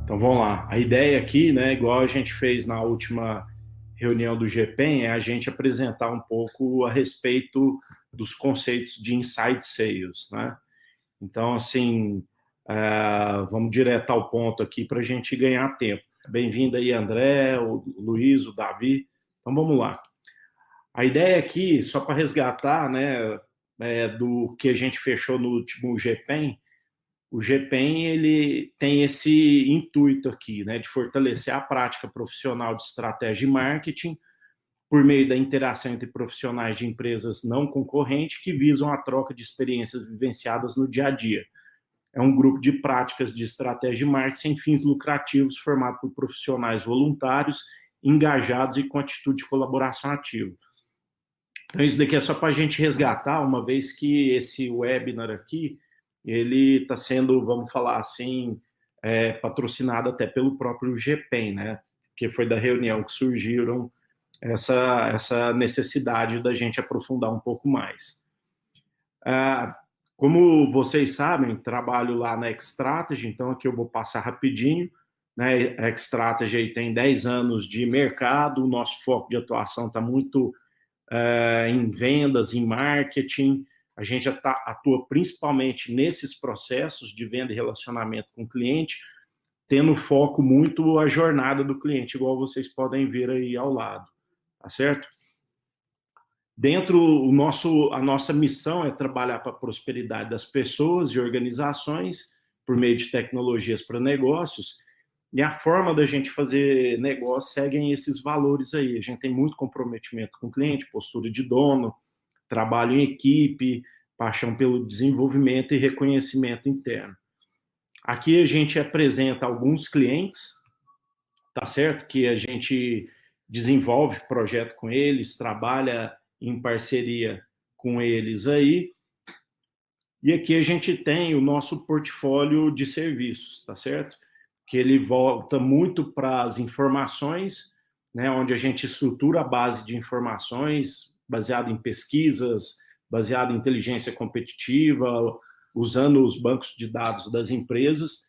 Então vamos lá. A ideia aqui, né, igual a gente fez na última reunião do GPEM, é a gente apresentar um pouco a respeito dos conceitos de inside sales, né? Então, assim, vamos direto ao ponto aqui para a gente ganhar tempo. Bem-vindo aí, André, o Luiz, o Davi. Então vamos lá. A ideia aqui, só para resgatar, né, do que a gente fechou no último GPEM, o GPEM ele tem esse intuito aqui, né, de fortalecer a prática profissional de estratégia e marketing por meio da interação entre profissionais de empresas não concorrentes que visam a troca de experiências vivenciadas no dia a dia. É um grupo de práticas de estratégia e marketing sem fins lucrativos formado por profissionais voluntários, engajados e com atitude de colaboração ativa. Então, isso daqui é só para a gente resgatar, uma vez que esse webinar aqui, ele está sendo, vamos falar assim, patrocinado até pelo próprio GPEM, né? Que foi da reunião que surgiram essa necessidade da gente aprofundar um pouco mais. Como vocês sabem, trabalho lá na Xtrategy, então aqui eu vou passar rapidinho. Né? A Xtrategy aí tem 10 anos de mercado, o nosso foco de atuação está muito em vendas, em marketing. A gente atua principalmente nesses processos de venda e relacionamento com o cliente, tendo foco muito a jornada do cliente, igual vocês podem ver aí ao lado, tá certo? Dentro, a nossa missão é trabalhar para a prosperidade das pessoas e organizações por meio de tecnologias para negócios, e a forma da gente fazer negócio seguem esses valores aí. A gente tem muito comprometimento com o cliente, postura de dono, trabalho em equipe, paixão pelo desenvolvimento e reconhecimento interno. Aqui a gente apresenta alguns clientes, tá certo? Que a gente desenvolve projeto com eles, trabalha em parceria com eles aí. E aqui a gente tem o nosso portfólio de serviços, tá certo? Que ele volta muito para as informações, né, onde a gente estrutura a base de informações baseado em pesquisas, baseado em inteligência competitiva, usando os bancos de dados das empresas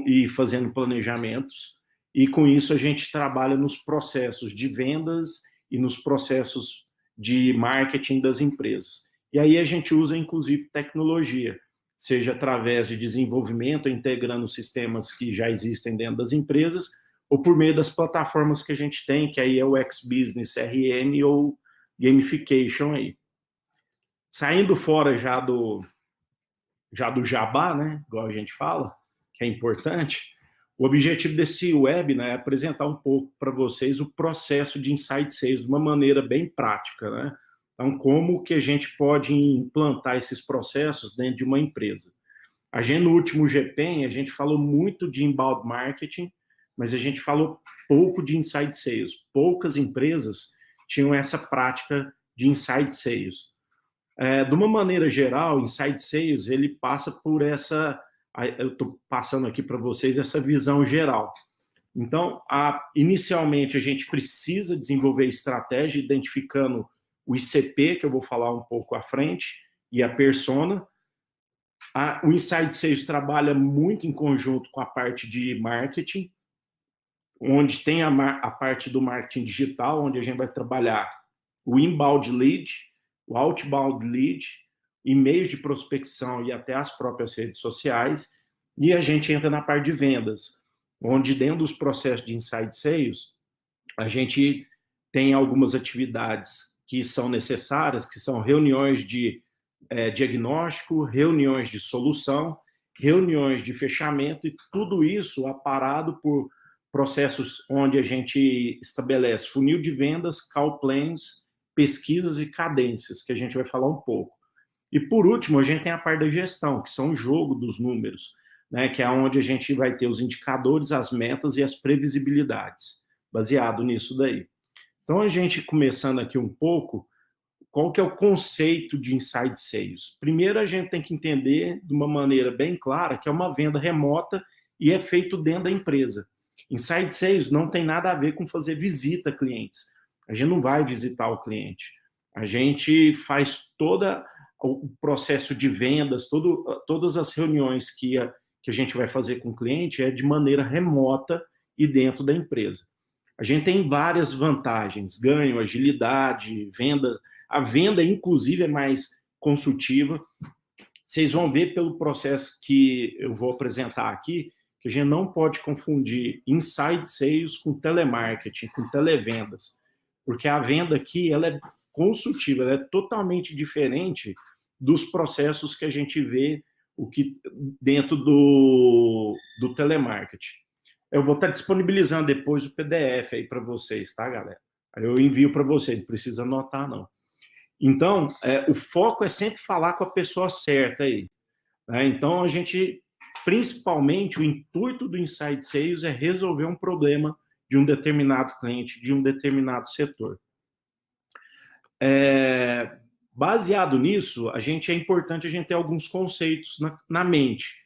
e fazendo planejamentos. E com isso a gente trabalha nos processos de vendas e nos processos de marketing das empresas. E aí a gente usa, inclusive, tecnologia, seja através de desenvolvimento, integrando sistemas que já existem dentro das empresas, ou por meio das plataformas que a gente tem, que aí é o X-Business CRM ou Gamification aí. Saindo fora já do jabá, né, igual a gente fala, que é importante, o objetivo desse webinar é apresentar um pouco para vocês o processo de Inside Sales de uma maneira bem prática, né? Então, como que a gente pode implantar esses processos dentro de uma empresa? A gente, no último GPEM, a gente falou muito de inbound marketing, mas a gente falou pouco de inside sales. Poucas empresas tinham essa prática de inside sales. De uma maneira geral, inside sales, ele passa por essa... Eu estou passando aqui para vocês essa visão geral. Então, inicialmente, a gente precisa desenvolver estratégia identificando o ICP, que eu vou falar um pouco à frente, e a persona. O Inside Sales trabalha muito em conjunto com a parte de marketing, onde tem a parte do marketing digital, onde a gente vai trabalhar o inbound lead, o outbound lead, e-mails de prospecção e até as próprias redes sociais, e a gente entra na parte de vendas, onde dentro dos processos de Inside Sales, a gente tem algumas atividades que são necessárias, que são reuniões de diagnóstico, reuniões de solução, reuniões de fechamento, e tudo isso aparado por processos onde a gente estabelece funil de vendas, call plans, pesquisas e cadências, que a gente vai falar um pouco. E, por último, a gente tem a parte da gestão, que são o jogo dos números, né, que é onde a gente vai ter os indicadores, as metas e as previsibilidades, baseado nisso daí. Então, a gente começando aqui um pouco, qual que é o conceito de inside sales? Primeiro, a gente tem que entender de uma maneira bem clara que é uma venda remota e é feito dentro da empresa. Inside sales não tem nada a ver com fazer visita a clientes. A gente não vai visitar o cliente. A gente faz todo o processo de vendas, todas as reuniões que que a gente vai fazer com o cliente é de maneira remota e dentro da empresa. A gente tem várias vantagens, ganho, agilidade, venda. A venda, inclusive, é mais consultiva. Vocês vão ver pelo processo que eu vou apresentar aqui, que a gente não pode confundir inside sales com telemarketing, com televendas, porque a venda aqui ela é consultiva, ela é totalmente diferente dos processos que a gente vê dentro do telemarketing. Eu vou estar disponibilizando depois o PDF aí para vocês, tá, galera? Aí eu envio para vocês, não precisa anotar, não. Então, o foco é sempre falar com a pessoa certa aí. Né? Então, a gente, principalmente, o intuito do Inside Sales é resolver um problema de um determinado cliente, de um determinado setor. Baseado nisso, é importante a gente ter alguns conceitos na mente,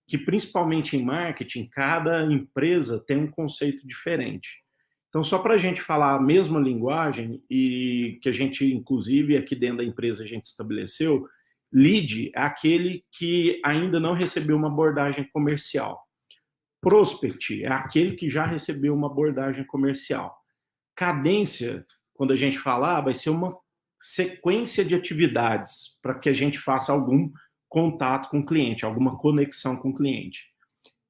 que principalmente em marketing, cada empresa tem um conceito diferente. Então, só para a gente falar a mesma linguagem, e que a gente, inclusive, aqui dentro da empresa a gente estabeleceu, lead é aquele que ainda não recebeu uma abordagem comercial. Prospect é aquele que já recebeu uma abordagem comercial. Cadência, quando a gente falar, vai ser uma sequência de atividades para que a gente faça algum contato com o cliente, alguma conexão com o cliente.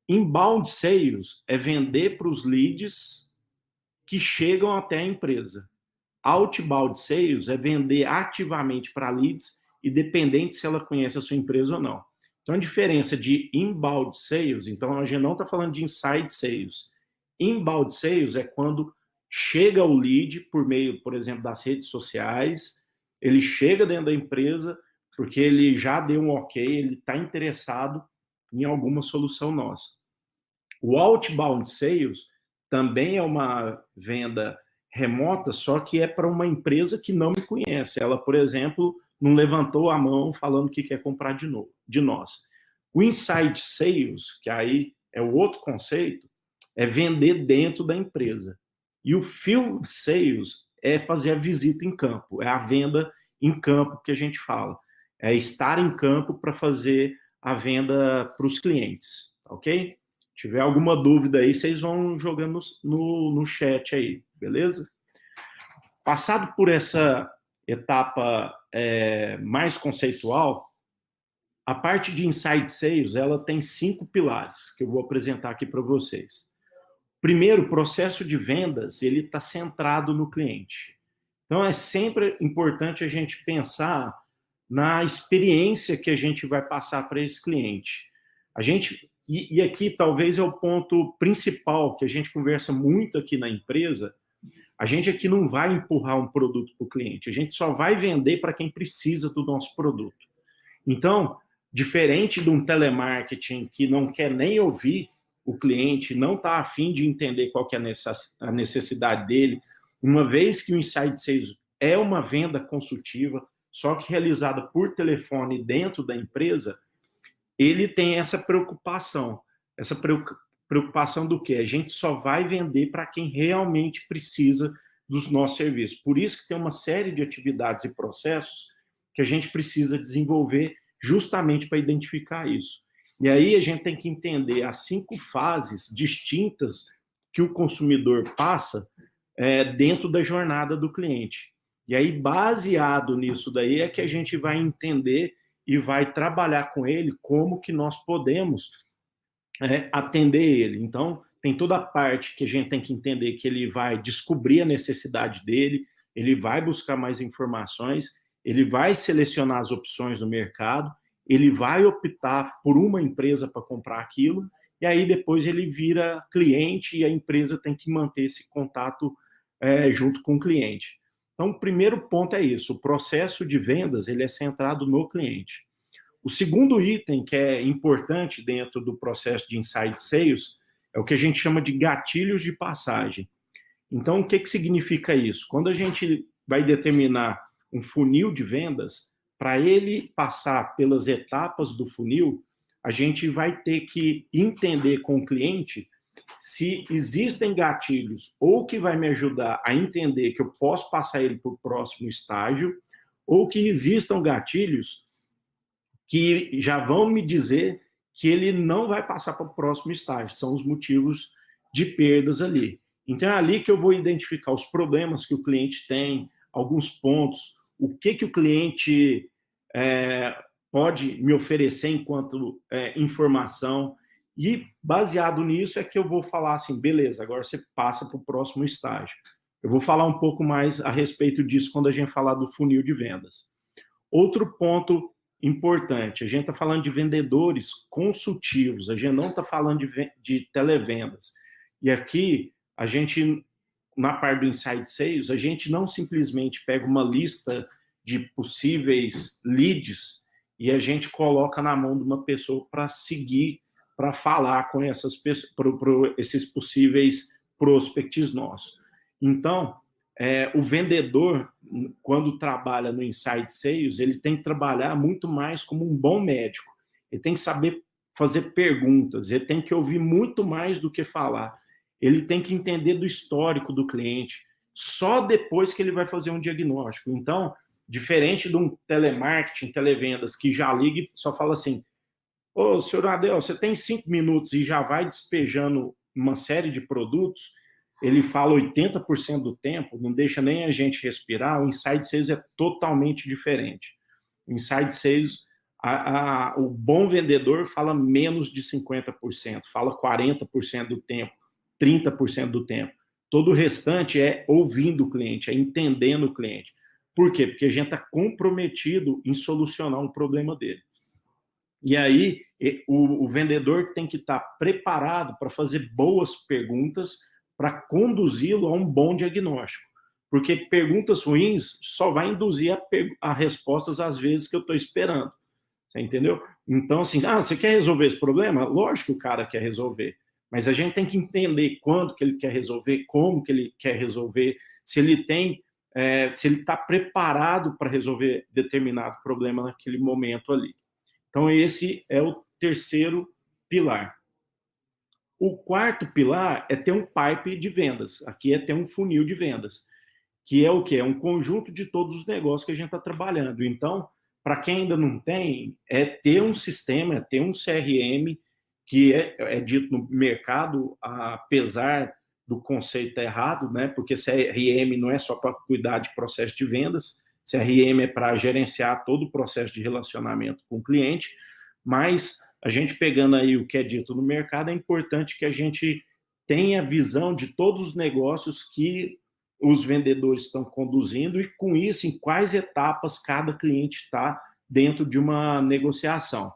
Inbound sales é vender para os leads que chegam até a empresa. Outbound sales é vender ativamente para leads, independente se ela conhece a sua empresa ou não. Então, a diferença de inbound sales, então a gente não está falando de inside sales. Inbound sales é quando chega o lead por meio, por exemplo, das redes sociais, ele chega dentro da empresa porque ele já deu um ok, ele está interessado em alguma solução nossa. O outbound sales também é uma venda remota, só que é para uma empresa que não me conhece. Ela, por exemplo, não levantou a mão falando que quer comprar de nós. O inside sales, que aí é o outro conceito, é vender dentro da empresa. E o field sales é fazer a visita em campo, é a venda em campo que a gente fala. É estar em campo para fazer a venda para os clientes, ok? Se tiver alguma dúvida aí, vocês vão jogando no chat aí, beleza? Passado por essa etapa mais conceitual, a parte de inside sales, ela tem 5 pilares que eu vou apresentar aqui para vocês. Primeiro, o processo de vendas, ele está centrado no cliente. Então, é sempre importante a gente pensar na experiência que a gente vai passar para esse cliente. E aqui talvez é o ponto principal que a gente conversa muito aqui na empresa. A gente aqui não vai empurrar um produto para o cliente, a gente só vai vender para quem precisa do nosso produto. Então, diferente de um telemarketing que não quer nem ouvir o cliente, não está a fim de entender qual que é a necessidade dele, uma vez que o Inside Sales é uma venda consultiva, só que realizada por telefone dentro da empresa, ele tem essa preocupação. Essa preocupação do quê? A gente só vai vender para quem realmente precisa dos nossos serviços. Por isso que tem uma série de atividades e processos que a gente precisa desenvolver justamente para identificar isso. E aí a gente tem que entender as 5 fases distintas que o consumidor passa dentro da jornada do cliente. E aí, baseado nisso daí, é que a gente vai entender e vai trabalhar com ele como que nós podemos atender ele. Então, tem toda a parte que a gente tem que entender que ele vai descobrir a necessidade dele, ele vai buscar mais informações, ele vai selecionar as opções no mercado, ele vai optar por uma empresa para comprar aquilo, e aí depois ele vira cliente e a empresa tem que manter esse contato junto com o cliente. Então, o primeiro ponto é isso, o processo de vendas ele é centrado no cliente. O segundo item que é importante dentro do processo de inside sales é o que a gente chama de gatilhos de passagem. Então, o que significa isso? Quando a gente vai determinar um funil de vendas, para ele passar pelas etapas do funil, a gente vai ter que entender com o cliente se existem gatilhos ou que vai me ajudar a entender que eu posso passar ele para o próximo estágio, ou que existam gatilhos que já vão me dizer que ele não vai passar para o próximo estágio. São os motivos de perdas ali. Então, é ali que eu vou identificar os problemas que o cliente tem, alguns pontos, o que o cliente pode me oferecer enquanto informação. E, baseado nisso, é que eu vou falar assim, beleza, agora você passa para o próximo estágio. Eu vou falar um pouco mais a respeito disso quando a gente falar do funil de vendas. Outro ponto importante, a gente está falando de vendedores consultivos, a gente não está falando de televendas. E aqui, a gente, na parte do Inside Sales, a gente não simplesmente pega uma lista de possíveis leads e a gente coloca na mão de uma pessoa para seguir, para falar com essas pessoas, esses possíveis prospects nossos. Então, o vendedor, quando trabalha no Inside Sales, ele tem que trabalhar muito mais como um bom médico. Ele tem que saber fazer perguntas, ele tem que ouvir muito mais do que falar. Ele tem que entender do histórico do cliente. Só depois que ele vai fazer um diagnóstico. Então, diferente de um telemarketing, televendas, que já liga e só fala assim, ô, senhor Adel, você tem 5 minutos e já vai despejando uma série de produtos, ele fala 80% do tempo, não deixa nem a gente respirar. O Inside Sales é totalmente diferente. O Inside Sales, o bom vendedor fala menos de 50%, fala 40% do tempo, 30% do tempo. Todo o restante é ouvindo o cliente, é entendendo o cliente. Por quê? Porque a gente está comprometido em solucionar um problema dele. E aí, o vendedor tem que estar preparado para fazer boas perguntas para conduzi-lo a um bom diagnóstico. Porque perguntas ruins só vai induzir a respostas às vezes que eu estou esperando. Você entendeu? Então, assim, você quer resolver esse problema? Lógico que o cara quer resolver. Mas a gente tem que entender quando que ele quer resolver, como que ele quer resolver, se ele está preparado para resolver determinado problema naquele momento ali. Então, esse é o terceiro pilar. O quarto pilar é ter um pipe de vendas. Aqui é ter um funil de vendas, que é o quê? É um conjunto de todos os negócios que a gente está trabalhando. Então, para quem ainda não tem, é ter um sistema, é ter um CRM, que é dito no mercado, apesar do conceito errado, né? Porque CRM não é só para cuidar de processo de vendas, CRM é para gerenciar todo o processo de relacionamento com o cliente, mas a gente pegando aí o que é dito no mercado, é importante que a gente tenha visão de todos os negócios que os vendedores estão conduzindo e, com isso, em quais etapas cada cliente está dentro de uma negociação.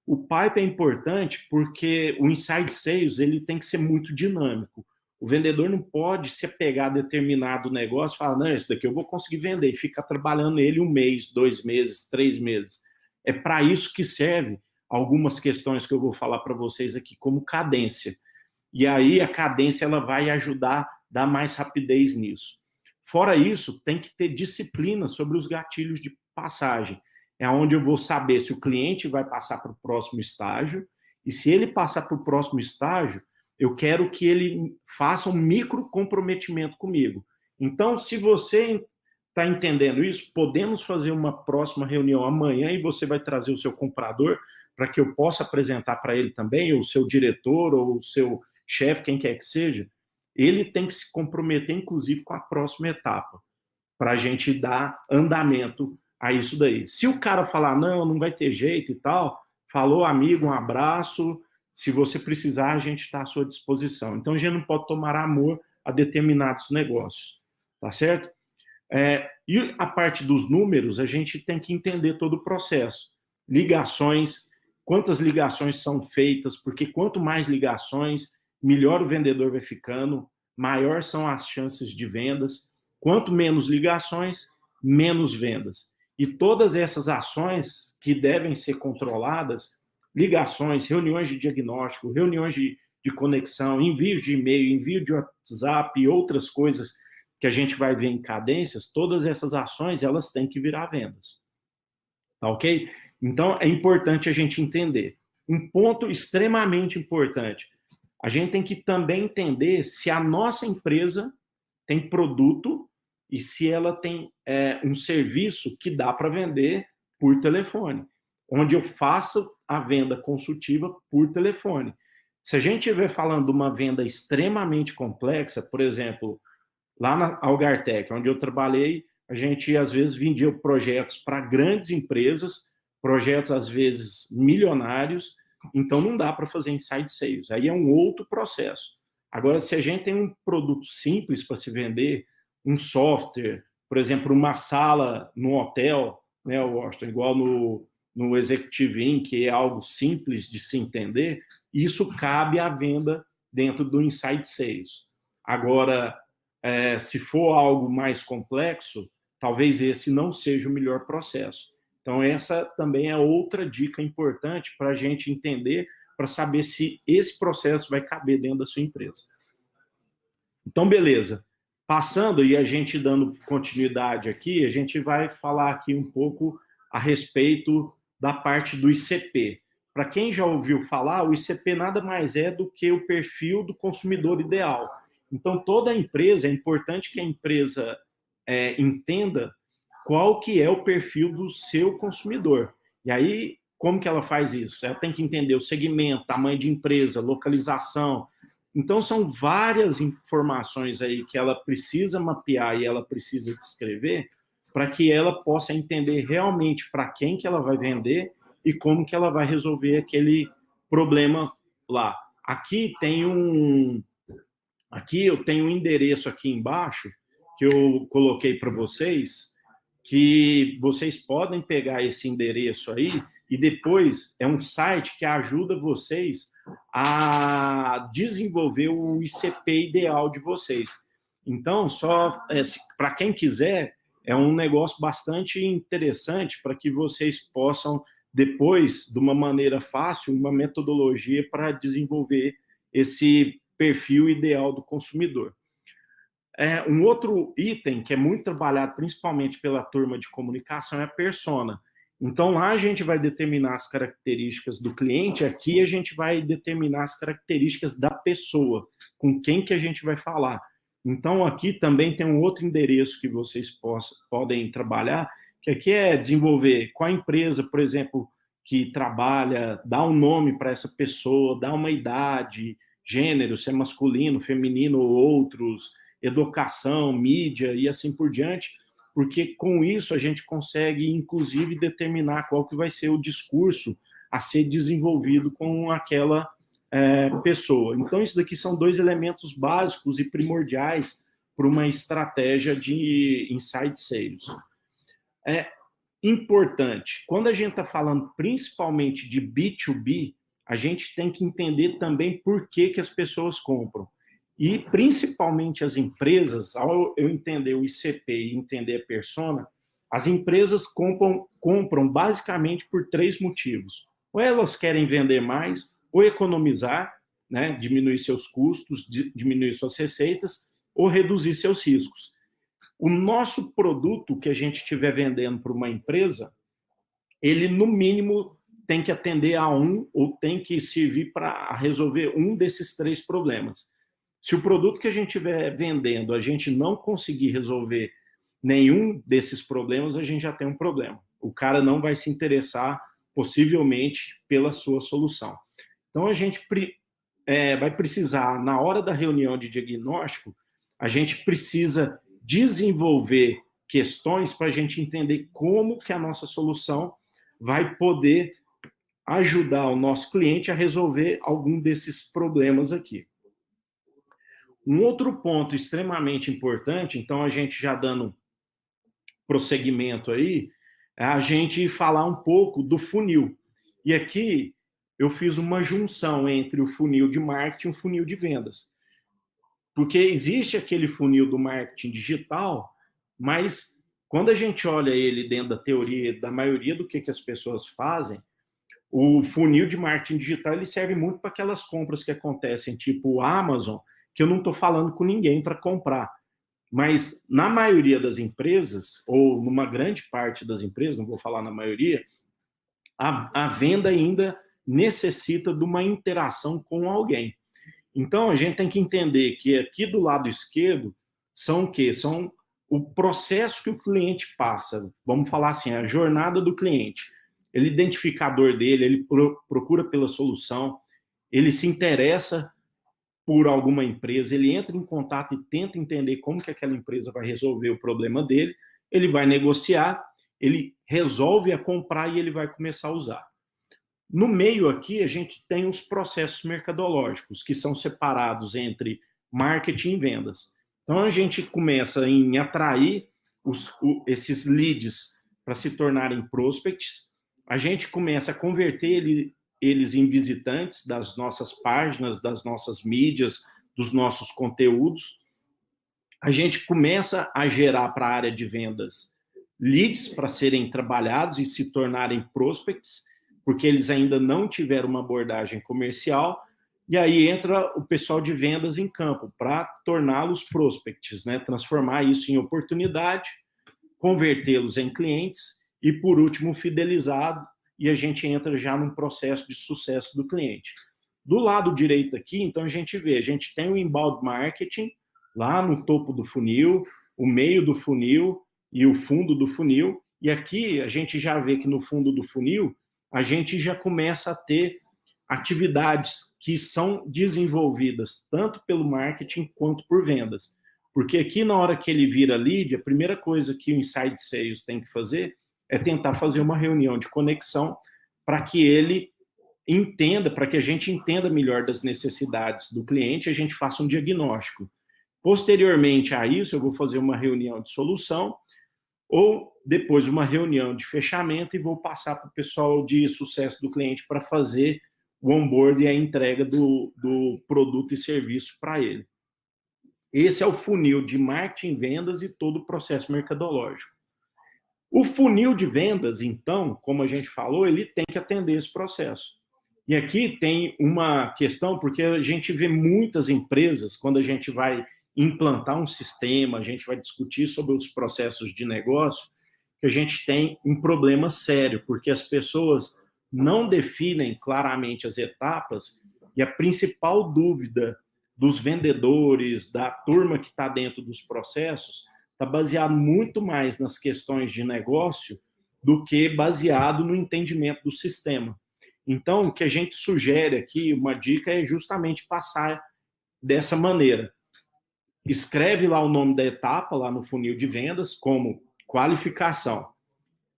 O pipe é importante porque o Inside Sales ele tem que ser muito dinâmico. O vendedor não pode se apegar a determinado negócio e falar, não, esse daqui eu vou conseguir vender, e ficar trabalhando nele 1 mês, 2 meses, 3 meses. É para isso que serve algumas questões que eu vou falar para vocês aqui, como cadência. E aí a cadência ela vai ajudar a dar mais rapidez nisso. Fora isso, tem que ter disciplina sobre os gatilhos de passagem. É onde eu vou saber se o cliente vai passar para o próximo estágio, e se ele passar para o próximo estágio, eu quero que ele faça um micro comprometimento comigo. Então, se você está entendendo isso, podemos fazer uma próxima reunião amanhã e você vai trazer o seu comprador para que eu possa apresentar para ele também, ou o seu diretor, ou o seu chefe, quem quer que seja. Ele tem que se comprometer, inclusive, com a próxima etapa, para a gente dar andamento a isso daí. Se o cara falar, não vai ter jeito e tal, falou, amigo, um abraço, se você precisar, a gente está à sua disposição. Então, a gente não pode tomar amor a determinados negócios, tá certo? E a parte dos números, a gente tem que entender todo o processo. Ligações, quantas ligações são feitas, porque quanto mais ligações, melhor o vendedor vai ficando, maior são as chances de vendas. Quanto menos ligações, menos vendas. E todas essas ações que devem ser controladas, ligações, reuniões de diagnóstico, reuniões de conexão, envios de e-mail, envio de WhatsApp e outras coisas que a gente vai ver em cadências, todas essas ações, elas têm que virar vendas. Tá ok? Então, é importante a gente entender. Um ponto extremamente importante, a gente tem que também entender se a nossa empresa tem produto e se ela tem um serviço que dá para vender por telefone. onde eu faço a venda consultiva por telefone. Se a gente estiver falando de uma venda extremamente complexa, por exemplo, lá na Algartec, onde eu trabalhei, a gente às vezes vendia projetos para grandes empresas, projetos às vezes milionários, então não dá para fazer inside sales. Aí é um outro processo. Agora, se a gente tem um produto simples para se vender, um software, por exemplo, uma sala no hotel, né, Washington, igual no Executive In, que é algo simples de se entender, isso cabe à venda dentro do inside sales. Agora, se for algo mais complexo, talvez esse não seja o melhor processo. Então, essa também é outra dica importante para a gente entender, para saber se esse processo vai caber dentro da sua empresa. Então, beleza. Passando e a gente dando continuidade aqui, a gente vai falar aqui um pouco a respeito da parte do ICP. Para quem já ouviu falar, o ICP nada mais é do que o perfil do consumidor ideal. Então, toda empresa, é importante que a empresa entenda qual que é o perfil do seu consumidor. E aí, como que ela faz isso? Ela tem que entender o segmento, tamanho de empresa, localização. Então, são várias informações aí que ela precisa mapear e ela precisa descrever para que ela possa entender realmente para quem que ela vai vender e como que ela vai resolver aquele problema lá. Aqui eu tenho um endereço aqui embaixo que eu coloquei para vocês, que vocês podem pegar esse endereço aí e depois é um site que ajuda vocês a desenvolver o ICP ideal de vocês. Então, só para quem quiser, é um negócio bastante interessante para que vocês possam, depois, de uma maneira fácil, uma metodologia para desenvolver esse perfil ideal do consumidor. Um outro item que é muito trabalhado, principalmente pela turma de comunicação, é a persona. Então, lá a gente vai determinar as características do cliente, aqui a gente vai determinar as características da pessoa, com quem que a gente vai falar. Então, aqui também tem um outro endereço que vocês podem trabalhar, que aqui é desenvolver qual a empresa, por exemplo, que trabalha, dá um nome para essa pessoa, dá uma idade, gênero, se é masculino, feminino ou outros, educação, mídia e assim por diante, porque com isso a gente consegue, inclusive, determinar qual que vai ser o discurso a ser desenvolvido com aquela pessoa. Então, isso daqui são dois elementos básicos e primordiais para uma estratégia de inside sales. É importante, quando a gente está falando principalmente de B2B, a gente tem que entender também por que as pessoas compram. E, principalmente, as empresas, ao eu entender o ICP e entender a persona, as empresas compram basicamente por 3 motivos. Ou elas querem vender mais, ou economizar, né, diminuir seus custos, diminuir suas receitas, ou reduzir seus riscos. O nosso produto que a gente estiver vendendo para uma empresa, ele, no mínimo, tem que atender a um, ou tem que servir para resolver um desses 3 problemas. Se o produto que a gente estiver vendendo, a gente não conseguir resolver nenhum desses problemas, a gente já tem um problema. O cara não vai se interessar, possivelmente, pela sua solução. Então, a gente vai precisar, na hora da reunião de diagnóstico, a gente precisa desenvolver questões para a gente entender como que a nossa solução vai poder ajudar o nosso cliente a resolver algum desses problemas aqui. Um outro ponto extremamente importante, então a gente já dando prosseguimento aí, é a gente falar um pouco do funil. E aqui eu fiz uma junção entre o funil de marketing e o funil de vendas. Porque existe aquele funil do marketing digital, mas quando a gente olha ele dentro da teoria, da maioria do que as pessoas fazem, o funil de marketing digital ele serve muito para aquelas compras que acontecem, tipo o Amazon, que eu não estou falando com ninguém para comprar. Mas na maioria das empresas, ou numa grande parte das empresas, não vou falar na maioria, a venda ainda necessita de uma interação com alguém. Então, a gente tem que entender que aqui do lado esquerdo são o quê? São o processo que o cliente passa. Vamos falar assim, a jornada do cliente. ele identifica a dor dele, ele procura pela solução, ele se interessa por alguma empresa, ele entra em contato e tenta entender como que aquela empresa vai resolver o problema dele, ele vai negociar, ele resolve a comprar e ele vai começar a usar. No meio aqui, a gente tem os processos mercadológicos, que são separados entre marketing e vendas. Então, a gente começa em atrair esses leads para se tornarem prospects, a gente começa a converter eles em visitantes das nossas páginas, das nossas mídias, dos nossos conteúdos. A gente começa a gerar para a área de vendas leads para serem trabalhados e se tornarem prospects, porque eles ainda não tiveram uma abordagem comercial, e aí entra o pessoal de vendas em campo para torná-los prospects, né? Transformar isso em oportunidade, convertê-los em clientes e, por último, fidelizado, e a gente entra já num processo de sucesso do cliente. Do lado direito aqui, então, a gente tem o inbound marketing, lá no topo do funil, o meio do funil e o fundo do funil, e aqui a gente já vê que no fundo do funil, a gente já começa a ter atividades que são desenvolvidas tanto pelo marketing quanto por vendas. Porque aqui, na hora que ele vira lead, a primeira coisa que o Inside Sales tem que fazer é tentar fazer uma reunião de conexão para que ele entenda, para que a gente entenda melhor das necessidades do cliente, a gente faça um diagnóstico. Posteriormente a isso, eu vou fazer uma reunião de solução ou depois uma reunião de fechamento e vou passar para o pessoal de sucesso do cliente para fazer o onboard e a entrega do produto e serviço para ele. Esse é o funil de marketing, vendas e todo o processo mercadológico. O funil de vendas, então, como a gente falou, ele tem que atender esse processo. E aqui tem uma questão, porque a gente vê muitas empresas, quando a gente vai implantar um sistema, a gente vai discutir sobre os processos de negócio, que a gente tem um problema sério, porque as pessoas não definem claramente as etapas e a principal dúvida dos vendedores, da turma que está dentro dos processos, está baseado muito mais nas questões de negócio do que baseado no entendimento do sistema. Então, o que a gente sugere aqui, uma dica, é justamente passar dessa maneira. Escreve lá o nome da etapa, lá no funil de vendas, como qualificação.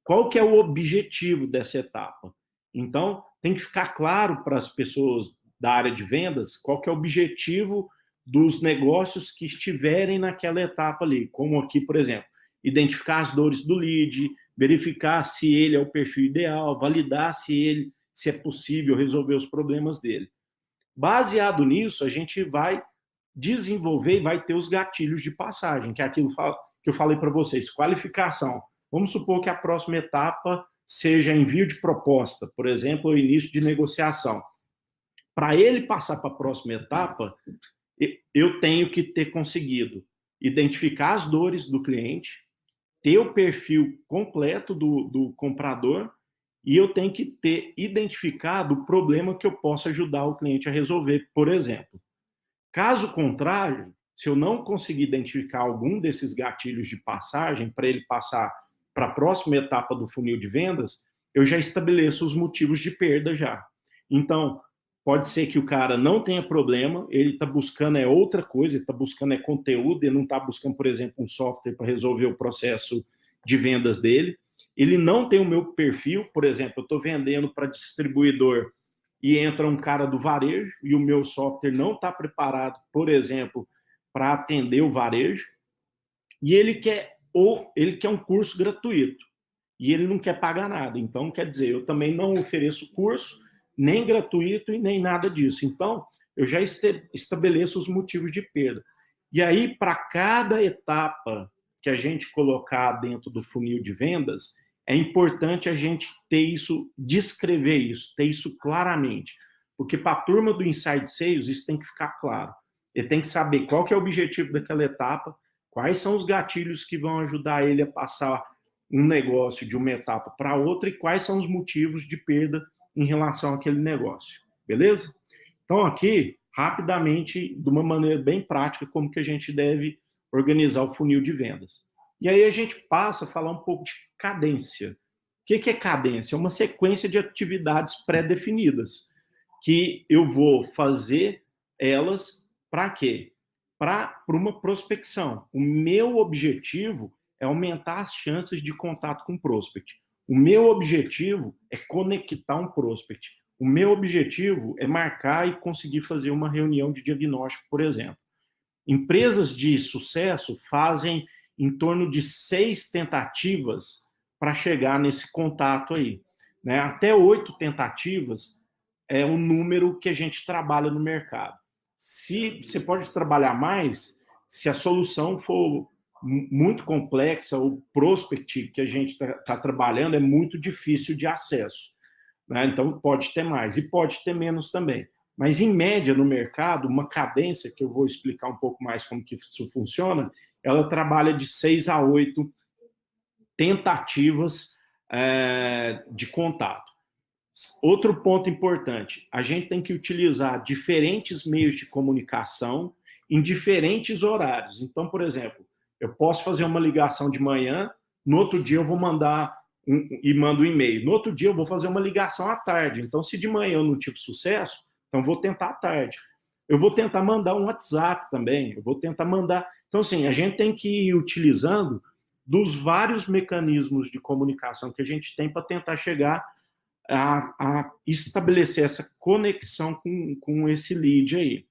Qual que é o objetivo dessa etapa? Então, tem que ficar claro para as pessoas da área de vendas qual que é o objetivo dos negócios que estiverem naquela etapa ali. Como aqui, por exemplo, identificar as dores do lead, verificar se ele é o perfil ideal, validar se é possível resolver os problemas dele. Baseado nisso, a gente vai desenvolver e vai ter os gatilhos de passagem, que é aquilo que eu falei para vocês, qualificação. Vamos supor que a próxima etapa seja envio de proposta, por exemplo, o início de negociação. Para ele passar para a próxima etapa, eu tenho que ter conseguido identificar as dores do cliente, ter o perfil completo do comprador e eu tenho que ter identificado o problema que eu possa ajudar o cliente a resolver, por exemplo. Caso contrário, se eu não conseguir identificar algum desses gatilhos de passagem para ele passar para a próxima etapa do funil de vendas, eu já estabeleço os motivos de perda já. Então, pode ser que o cara não tenha problema, ele está buscando outra coisa, ele está buscando conteúdo, ele não está buscando, por exemplo, um software para resolver o processo de vendas dele. Ele não tem o meu perfil, por exemplo, eu estou vendendo para distribuidor e entra um cara do varejo e o meu software não está preparado, por exemplo, para atender o varejo, e ele quer um curso gratuito e ele não quer pagar nada. Então, quer dizer, eu também não ofereço curso, nem gratuito e nem nada disso. Então, eu já estabeleço os motivos de perda. E aí, para cada etapa que a gente colocar dentro do funil de vendas, é importante a gente ter isso, descrever isso, ter isso claramente. Porque para a turma do Inside Sales, isso tem que ficar claro. Ele tem que saber qual que é o objetivo daquela etapa, quais são os gatilhos que vão ajudar ele a passar um negócio de uma etapa para outra e quais são os motivos de perda em relação àquele negócio. Beleza? Então, aqui, rapidamente, de uma maneira bem prática, como que a gente deve organizar o funil de vendas. E aí a gente passa a falar um pouco de cadência. que é cadência? É uma sequência de atividades pré-definidas, que eu vou fazer elas para quê? Para uma prospecção. O meu objetivo é aumentar as chances de contato com o prospect. O meu objetivo é conectar um prospect. O meu objetivo é marcar e conseguir fazer uma reunião de diagnóstico, por exemplo. Empresas de sucesso fazem em torno de 6 tentativas para chegar nesse contato aí. Né? Até 8 tentativas é um número que a gente trabalha no mercado. Se você pode trabalhar mais, se a solução for muito complexa, o prospect que a gente está trabalhando é muito difícil de acesso. Né? Então, pode ter mais e pode ter menos também. Mas, em média, no mercado, uma cadência, que eu vou explicar um pouco mais como que isso funciona, ela trabalha de 6 a 8 tentativas de contato. Outro ponto importante, a gente tem que utilizar diferentes meios de comunicação em diferentes horários. Então, por exemplo, eu posso fazer uma ligação de manhã, no outro dia eu vou mandar e mando um e-mail. No outro dia eu vou fazer uma ligação à tarde. Então, se de manhã eu não tive sucesso, então vou tentar à tarde. Eu vou tentar mandar um WhatsApp também, eu vou tentar mandar... Então, assim, a gente tem que ir utilizando dos vários mecanismos de comunicação que a gente tem para tentar chegar a estabelecer essa conexão com esse lead aí.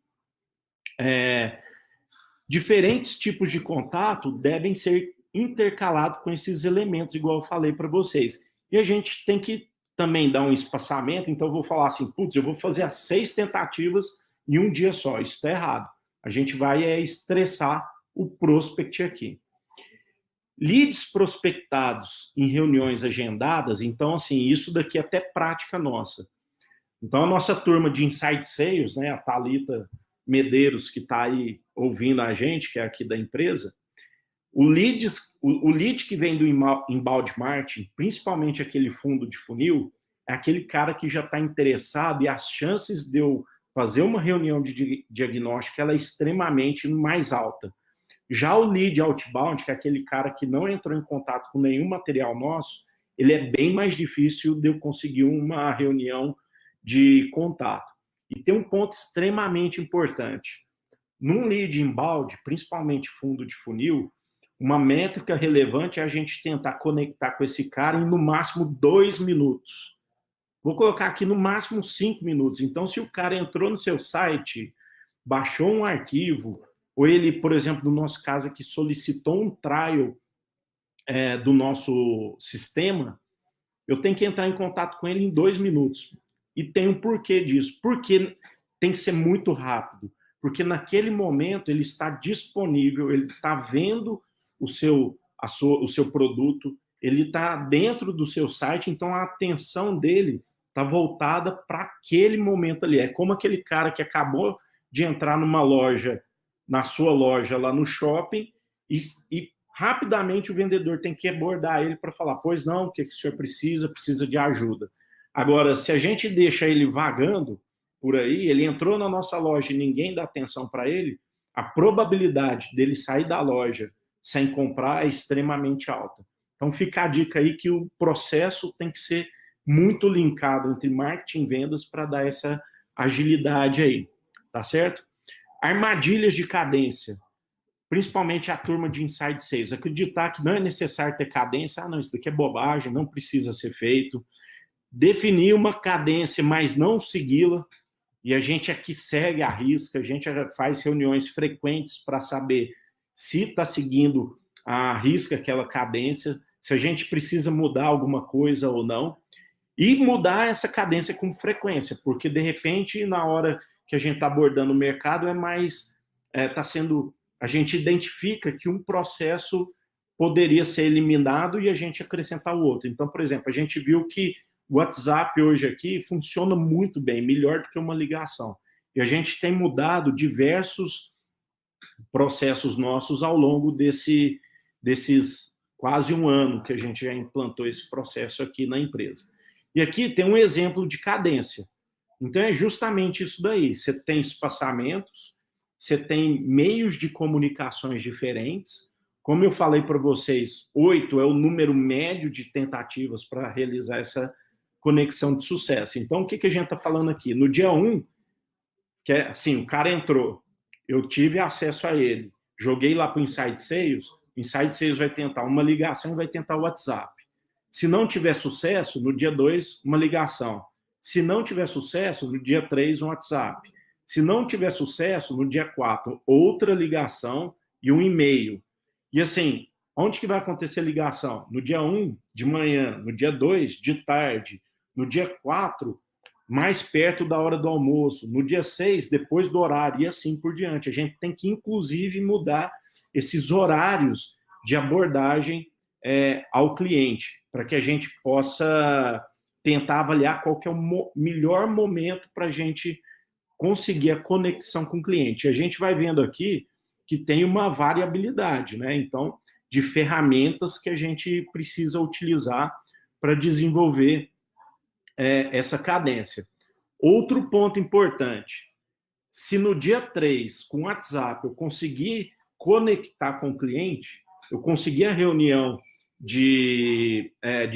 Diferentes tipos de contato devem ser intercalados com esses elementos, igual eu falei para vocês. E a gente tem que também dar um espaçamento, então eu vou falar assim, putz, eu vou fazer as 6 tentativas em um dia só, isso está errado. A gente vai estressar o prospect aqui. Leads prospectados em reuniões agendadas, então, assim, isso daqui é até prática nossa. Então, a nossa turma de Inside Sales, né, a Thalita Medeiros, que está aí ouvindo a gente, que é aqui da empresa, o lead que vem do inbound marketing, principalmente aquele fundo de funil, é aquele cara que já está interessado e as chances de eu fazer uma reunião de diagnóstico ela é extremamente mais alta. Já o lead outbound, que é aquele cara que não entrou em contato com nenhum material nosso, ele é bem mais difícil de eu conseguir uma reunião de contato. E tem um ponto extremamente importante. Num lead inbound, principalmente fundo de funil, uma métrica relevante é a gente tentar conectar com esse cara em no máximo 2 minutos. Vou colocar aqui no máximo 5 minutos. Então, se o cara entrou no seu site, baixou um arquivo, ou ele, por exemplo, no nosso caso aqui, solicitou um trial do nosso sistema, eu tenho que entrar em contato com ele em 2 minutos. E tem um porquê disso. Porque tem que ser muito rápido. Porque naquele momento ele está disponível, ele está vendo o seu produto, ele está dentro do seu site, então a atenção dele está voltada para aquele momento ali. É como aquele cara que acabou de entrar numa loja, na sua loja lá no shopping, e rapidamente o vendedor tem que abordar ele para falar, pois não, o que o senhor precisa? Precisa de ajuda. Agora, se a gente deixa ele vagando por aí, ele entrou na nossa loja e ninguém dá atenção para ele, a probabilidade dele sair da loja sem comprar é extremamente alta. Então, fica a dica aí que o processo tem que ser muito linkado entre marketing e vendas para dar essa agilidade aí, tá certo? Armadilhas de cadência, principalmente a turma de Inside Sales. Acreditar que não é necessário ter cadência, não, isso daqui é bobagem, não precisa ser feito. Definir uma cadência, mas não segui-la, e a gente aqui segue a risca, a gente faz reuniões frequentes para saber se está seguindo a risca aquela cadência, se a gente precisa mudar alguma coisa ou não, e mudar essa cadência com frequência, porque de repente, na hora que a gente está abordando o mercado, está sendo, a gente identifica que um processo poderia ser eliminado e a gente acrescentar o outro. Então, por exemplo, a gente viu que o WhatsApp hoje aqui funciona muito bem, melhor do que uma ligação. E a gente tem mudado diversos processos nossos ao longo desses quase um ano que a gente já implantou esse processo aqui na empresa. E aqui tem um exemplo de cadência. Então, é justamente isso daí. Você tem espaçamentos, você tem meios de comunicações diferentes, Como eu falei para vocês, 8 é o número médio de tentativas para realizar essa conexão de sucesso. Então, o que a gente está falando aqui? No dia 1, que é assim, o cara entrou, eu tive acesso a ele, joguei lá para o Inside Sales, o Inside Sales vai tentar uma ligação e vai tentar o WhatsApp. Se não tiver sucesso, no dia 2, uma ligação. Se não tiver sucesso, no dia 3, um WhatsApp. Se não tiver sucesso, no dia 4, outra ligação e um e-mail. E assim, onde que vai acontecer a ligação? No dia 1, de manhã, no dia 2, de tarde, no dia 4, mais perto da hora do almoço, no dia 6, depois do horário, e assim por diante. A gente tem que, inclusive, mudar esses horários de abordagem ao cliente, para que a gente possa tentar avaliar qual que é o melhor momento para a gente conseguir a conexão com o cliente. A gente vai vendo aqui que tem uma variabilidade, né? Então, de ferramentas que a gente precisa utilizar para desenvolver essa cadência. Outro ponto importante, se no dia 3, com o WhatsApp, eu conseguir conectar com o cliente, eu conseguir a reunião de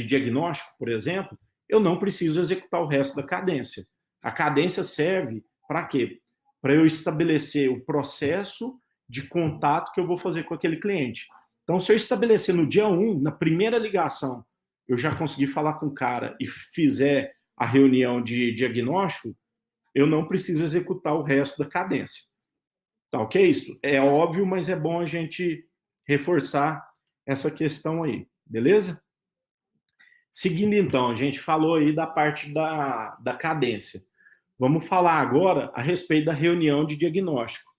diagnóstico, por exemplo, eu não preciso executar o resto da cadência. A cadência serve para quê? Para eu estabelecer o processo de contato que eu vou fazer com aquele cliente. Então, se eu estabelecer no dia 1, na primeira ligação, eu já consegui falar com o cara e fizer a reunião de diagnóstico, eu não preciso executar o resto da cadência. Tá ok? Isso é óbvio, mas é bom a gente reforçar essa questão aí, beleza? Seguindo então, a gente falou aí da parte da cadência. Vamos falar agora a respeito da reunião de diagnóstico.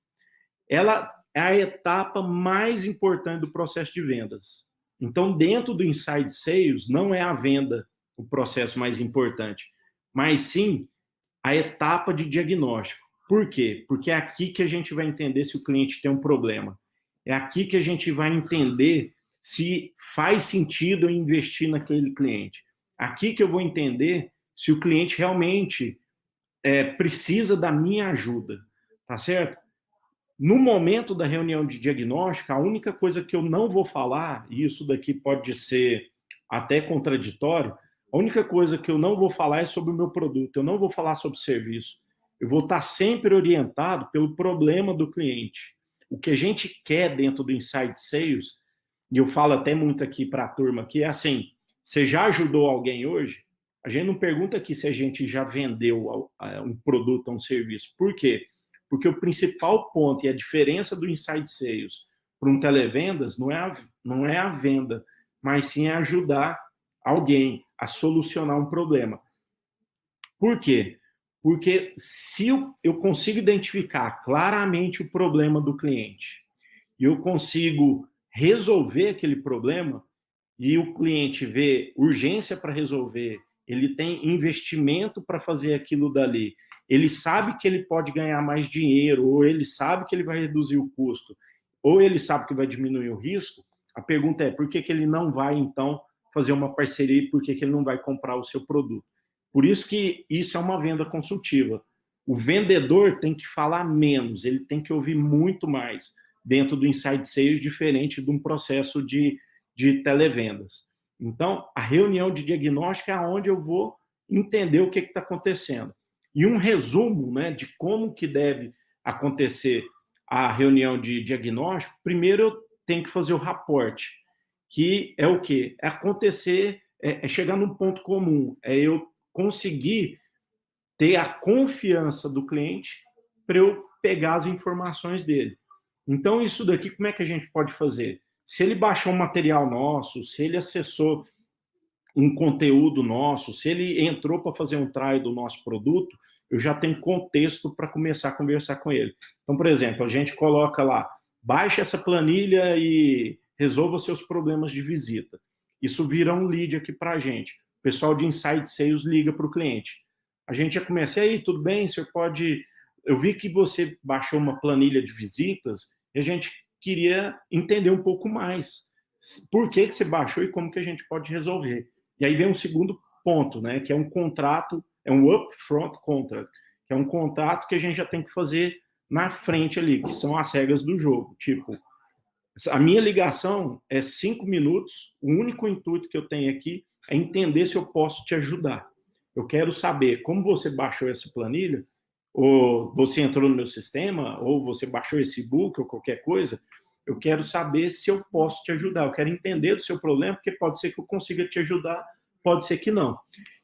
Ela é a etapa mais importante do processo de vendas. Então, dentro do Inside Sales, não é a venda o processo mais importante, mas sim a etapa de diagnóstico. Por quê? Porque é aqui que a gente vai entender se o cliente tem um problema. É aqui que a gente vai entender se faz sentido eu investir naquele cliente. Aqui que eu vou entender se o cliente realmente precisa da minha ajuda, tá certo? No momento da reunião de diagnóstico, a única coisa que eu não vou falar, e isso daqui pode ser até contraditório, a única coisa que eu não vou falar é sobre o meu produto, eu não vou falar sobre serviço. Eu vou estar sempre orientado pelo problema do cliente. O que a gente quer dentro do Inside Sales, e eu falo até muito aqui para a turma aqui, é assim, você já ajudou alguém hoje? A gente não pergunta aqui se a gente já vendeu um produto ou um serviço. Por quê? Porque o principal ponto e a diferença do Inside Sales para um televendas não é a venda, mas sim é ajudar alguém a solucionar um problema. Por quê? Porque se eu consigo identificar claramente o problema do cliente e eu consigo resolver aquele problema e o cliente vê urgência para resolver, ele tem investimento para fazer aquilo dali, ele sabe que ele pode ganhar mais dinheiro, ou ele sabe que ele vai reduzir o custo, ou ele sabe que vai diminuir o risco, a pergunta é por que ele não vai, então, fazer uma parceria e por que ele não vai comprar o seu produto? Por isso que isso é uma venda consultiva. O vendedor tem que falar menos, ele tem que ouvir muito mais dentro do Inside Sales, diferente de um processo de televendas. Então, a reunião de diagnóstico é onde eu vou entender o que está acontecendo. E um resumo, né, de como que deve acontecer a reunião de diagnóstico, primeiro eu tenho que fazer o raporte, que é o quê? É acontecer, é chegar num ponto comum, é eu conseguir ter a confiança do cliente para eu pegar as informações dele. Então, isso daqui, como é que a gente pode fazer? Se ele baixou um material nosso, se ele acessou um conteúdo nosso, se ele entrou para fazer um trial do nosso produto, eu já tenho contexto para começar a conversar com ele. Então, por exemplo, a gente coloca lá, baixe essa planilha e resolva seus problemas de visita. Isso vira um lead aqui para a gente. O pessoal de Inside Sales liga para o cliente. A gente já começa, e aí, tudo bem? Você pode... Eu vi que você baixou uma planilha de visitas e a gente queria entender um pouco mais. Por que você baixou e como que a gente pode resolver? E aí vem um segundo ponto, né, que é um contrato, é um upfront contract, que é um contrato que a gente já tem que fazer na frente ali, que são as regras do jogo. Tipo, A minha ligação é 5 minutos, o único intuito que eu tenho aqui é entender se eu posso te ajudar. Eu quero saber como você baixou essa planilha, ou você entrou no meu sistema, ou você baixou esse e-book, ou qualquer coisa. Eu quero saber se eu posso te ajudar. Eu quero entender do seu problema, porque pode ser que eu consiga te ajudar, pode ser que não.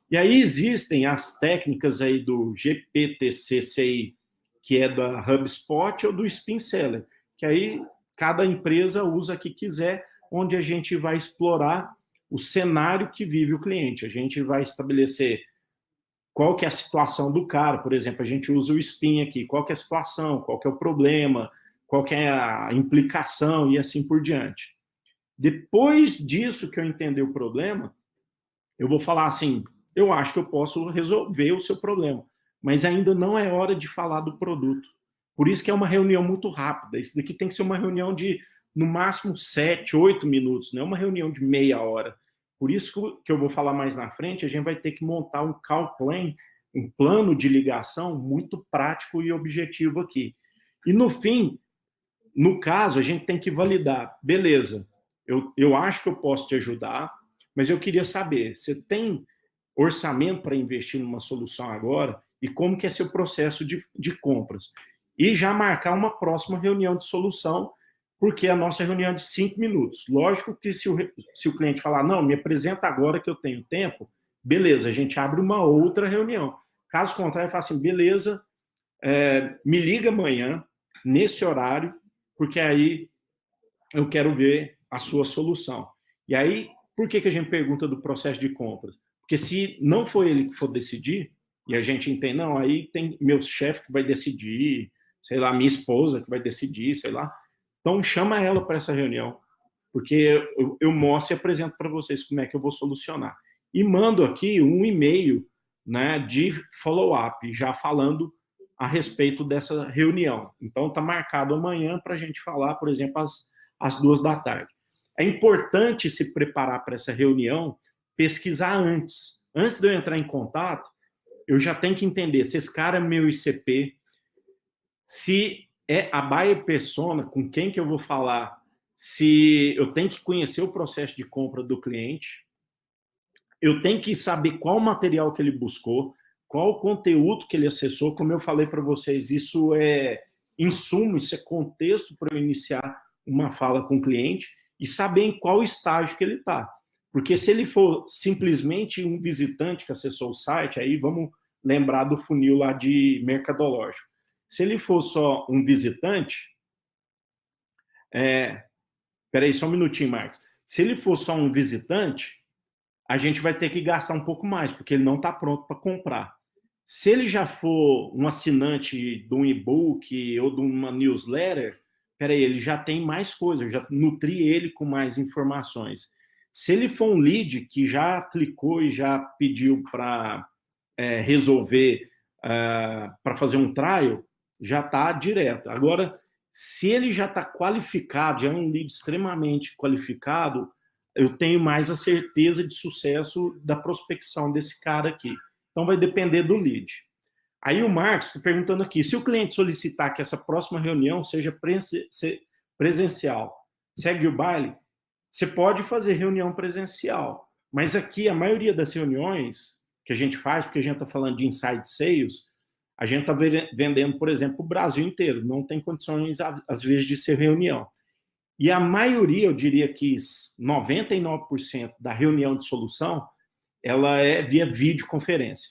E aí existem as técnicas aí do GPTC-CI, que é da HubSpot ou do SpinSeller, que aí cada empresa usa o que quiser, onde a gente vai explorar o cenário que vive o cliente. A gente vai estabelecer qual que é a situação do cara, por exemplo, a gente usa o Spin aqui, qual que é a situação, qual que é o problema, qual que é a implicação e assim por diante. Depois disso que eu entender o problema, eu vou falar assim, eu acho que eu posso resolver o seu problema, mas ainda não é hora de falar do produto. Por isso que é uma reunião muito rápida. Isso daqui tem que ser uma reunião de, no máximo, 7, 8 minutos, não é uma reunião de meia hora. Por isso que eu vou falar mais na frente, a gente vai ter que montar um call plan, um plano de ligação muito prático e objetivo aqui. E no fim, no caso, a gente tem que validar. Beleza, eu acho que eu posso te ajudar, mas eu queria saber, você tem orçamento para investir numa solução agora? E como que é seu processo de compras? E já marcar uma próxima reunião de solução, porque a nossa reunião é de 5 minutos. Lógico que se o cliente falar, não, me apresenta agora que eu tenho tempo, beleza, a gente abre uma outra reunião. Caso contrário, fala assim, beleza, me liga amanhã, nesse horário, porque aí eu quero ver a sua solução. E aí, por que a gente pergunta do processo de compras? Porque se não for ele que for decidir, e a gente entende, não, aí tem meu chefe que vai decidir, sei lá, minha esposa que vai decidir, sei lá. Então, chama ela para essa reunião, porque eu mostro e apresento para vocês como é que eu vou solucionar. E mando aqui um e-mail, né, de follow-up, já falando a respeito dessa reunião. Então, está marcado amanhã para a gente falar, por exemplo, às 2 da tarde. É importante se preparar para essa reunião, pesquisar antes. Antes de eu entrar em contato, eu já tenho que entender se esse cara é meu ICP, se é a buyer persona, com quem que eu vou falar, se eu tenho que conhecer o processo de compra do cliente, eu tenho que saber qual material que ele buscou, qual o conteúdo que ele acessou. Como eu falei para vocês, isso é insumo, isso é contexto para eu iniciar uma fala com o cliente e saber em qual estágio que ele está. Porque se ele for simplesmente um visitante que acessou o site, aí vamos lembrar do funil lá de mercadológico. Se ele for só um visitante, peraí, só um minutinho, Marcos. Se ele for só um visitante, a gente vai ter que gastar um pouco mais, porque ele não está pronto para comprar. Se ele já for um assinante de um e-book ou de uma newsletter, peraí, ele já tem mais coisas, eu já nutri ele com mais informações. Se ele for um lead que já clicou e já pediu para resolver, para fazer um trial, já está direto. Agora, se ele já está qualificado, já é um lead extremamente qualificado, eu tenho mais a certeza de sucesso da prospecção desse cara aqui. Então, vai depender do lead. Aí o Marcos está perguntando aqui, se o cliente solicitar que essa próxima reunião seja presencial, segue o baile? Você pode fazer reunião presencial, mas aqui a maioria das reuniões que a gente faz, porque a gente está falando de inside sales, a gente está vendendo, por exemplo, o Brasil inteiro, não tem condições, às vezes, de ser reunião. E a maioria, eu diria que 99% da reunião de solução, ela é via videoconferência.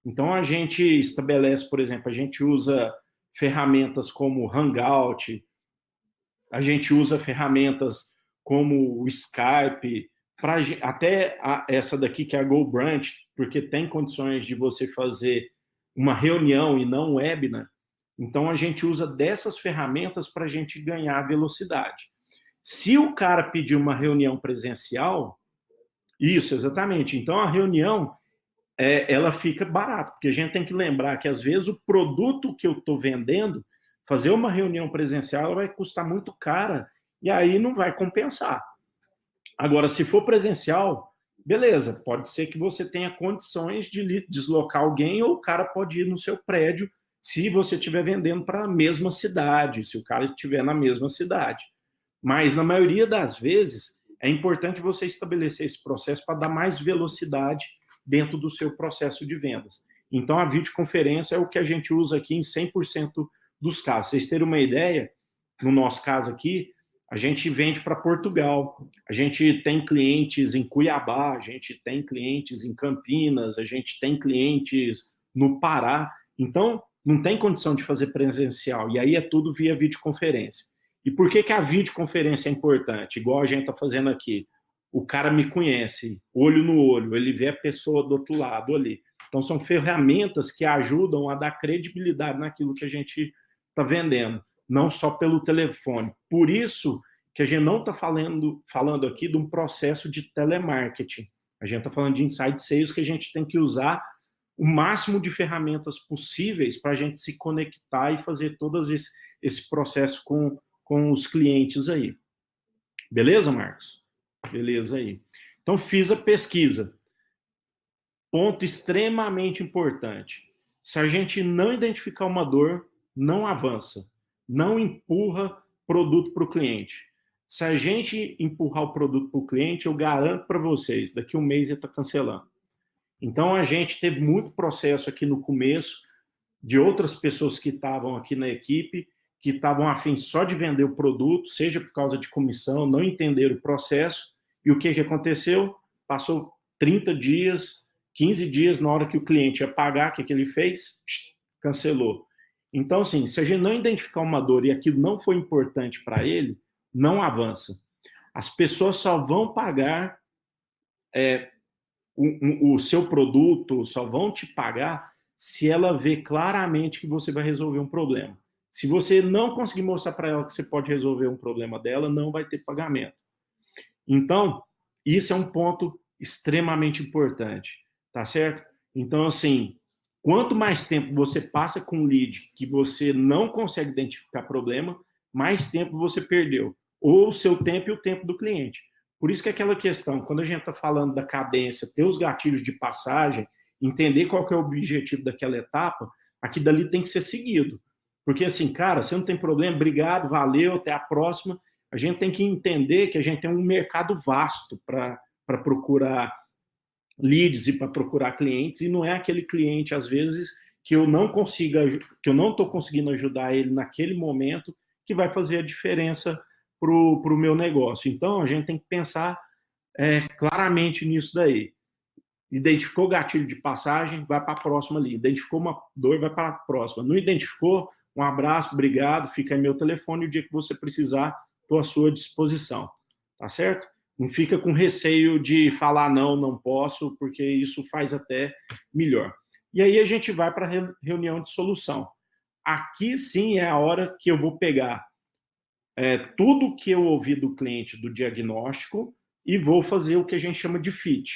Então, a gente estabelece, por exemplo, a gente usa ferramentas como Hangout, a gente usa ferramentas como o Skype, até essa daqui que é a GoBrunch, porque tem condições de você fazer uma reunião e não um webinar. Então, a gente usa dessas ferramentas para a gente ganhar velocidade. Se o cara pedir uma reunião presencial, isso, exatamente. Então, a reunião, ela fica barata, porque a gente tem que lembrar que, às vezes, o produto que eu estou vendendo, fazer uma reunião presencial vai custar muito cara e aí não vai compensar. Agora, se for presencial, beleza, pode ser que você tenha condições de deslocar alguém ou o cara pode ir no seu prédio se você estiver vendendo para a mesma cidade, se o cara estiver na mesma cidade. Mas, na maioria das vezes, é importante você estabelecer esse processo para dar mais velocidade dentro do seu processo de vendas. Então, a videoconferência é o que a gente usa aqui em 100% dos casos. Vocês terem uma ideia, no nosso caso aqui, a gente vende para Portugal, a gente tem clientes em Cuiabá, a gente tem clientes em Campinas, a gente tem clientes no Pará. Então, não tem condição de fazer presencial, e aí é tudo via videoconferência. E por que a videoconferência é importante? Igual a gente está fazendo aqui. O cara me conhece, olho no olho, ele vê a pessoa do outro lado ali. Então, são ferramentas que ajudam a dar credibilidade naquilo que a gente está vendendo, não só pelo telefone. Por isso que a gente não está falando aqui de um processo de telemarketing. A gente está falando de inside sales, que a gente tem que usar o máximo de ferramentas possíveis para a gente se conectar e fazer todo esse processo com os clientes aí. Beleza, Marcos? Beleza aí. Então, fiz a pesquisa. Ponto extremamente importante. Se a gente não identificar uma dor, não avança. Não empurra produto para o cliente. Se a gente empurrar o produto para o cliente, eu garanto para vocês, daqui a um mês ele está cancelando. Então, a gente teve muito processo aqui no começo de outras pessoas que estavam aqui na equipe, que estavam afim só de vender o produto, seja por causa de comissão, não entenderam o processo. E o que aconteceu? Passou 30 dias, 15 dias, na hora que o cliente ia pagar, o que ele fez? Cancelou. Então, assim, se a gente não identificar uma dor e aquilo não foi importante para ele, não avança. As pessoas só vão pagar o seu produto, só vão te pagar se ela vê claramente que você vai resolver um problema. Se você não conseguir mostrar para ela que você pode resolver um problema dela, não vai ter pagamento. Então, isso é um ponto extremamente importante, tá certo? Então, assim, quanto mais tempo você passa com um lead que você não consegue identificar problema, mais tempo você perdeu. Ou o seu tempo e o tempo do cliente. Por isso que é aquela questão, quando a gente está falando da cadência, ter os gatilhos de passagem, entender qual que é o objetivo daquela etapa, aqui dali tem que ser seguido. Porque assim, cara, você não tem problema, obrigado, valeu, até a próxima. A gente tem que entender que a gente tem um mercado vasto para procurar leads e para procurar clientes, e não é aquele cliente, às vezes, que eu não estou conseguindo ajudar ele naquele momento, que vai fazer a diferença para o meu negócio. Então, a gente tem que pensar claramente nisso daí. Identificou o gatilho de passagem, vai para a próxima ali. Identificou uma dor, vai para a próxima. Não identificou? Um abraço, obrigado, fica aí meu telefone, o dia que você precisar, estou à sua disposição. Tá certo? Não fica com receio de falar não, não posso, porque isso faz até melhor. E aí a gente vai para a reunião de solução. Aqui sim é a hora que eu vou pegar tudo que eu ouvi do cliente do diagnóstico e vou fazer o que a gente chama de fit.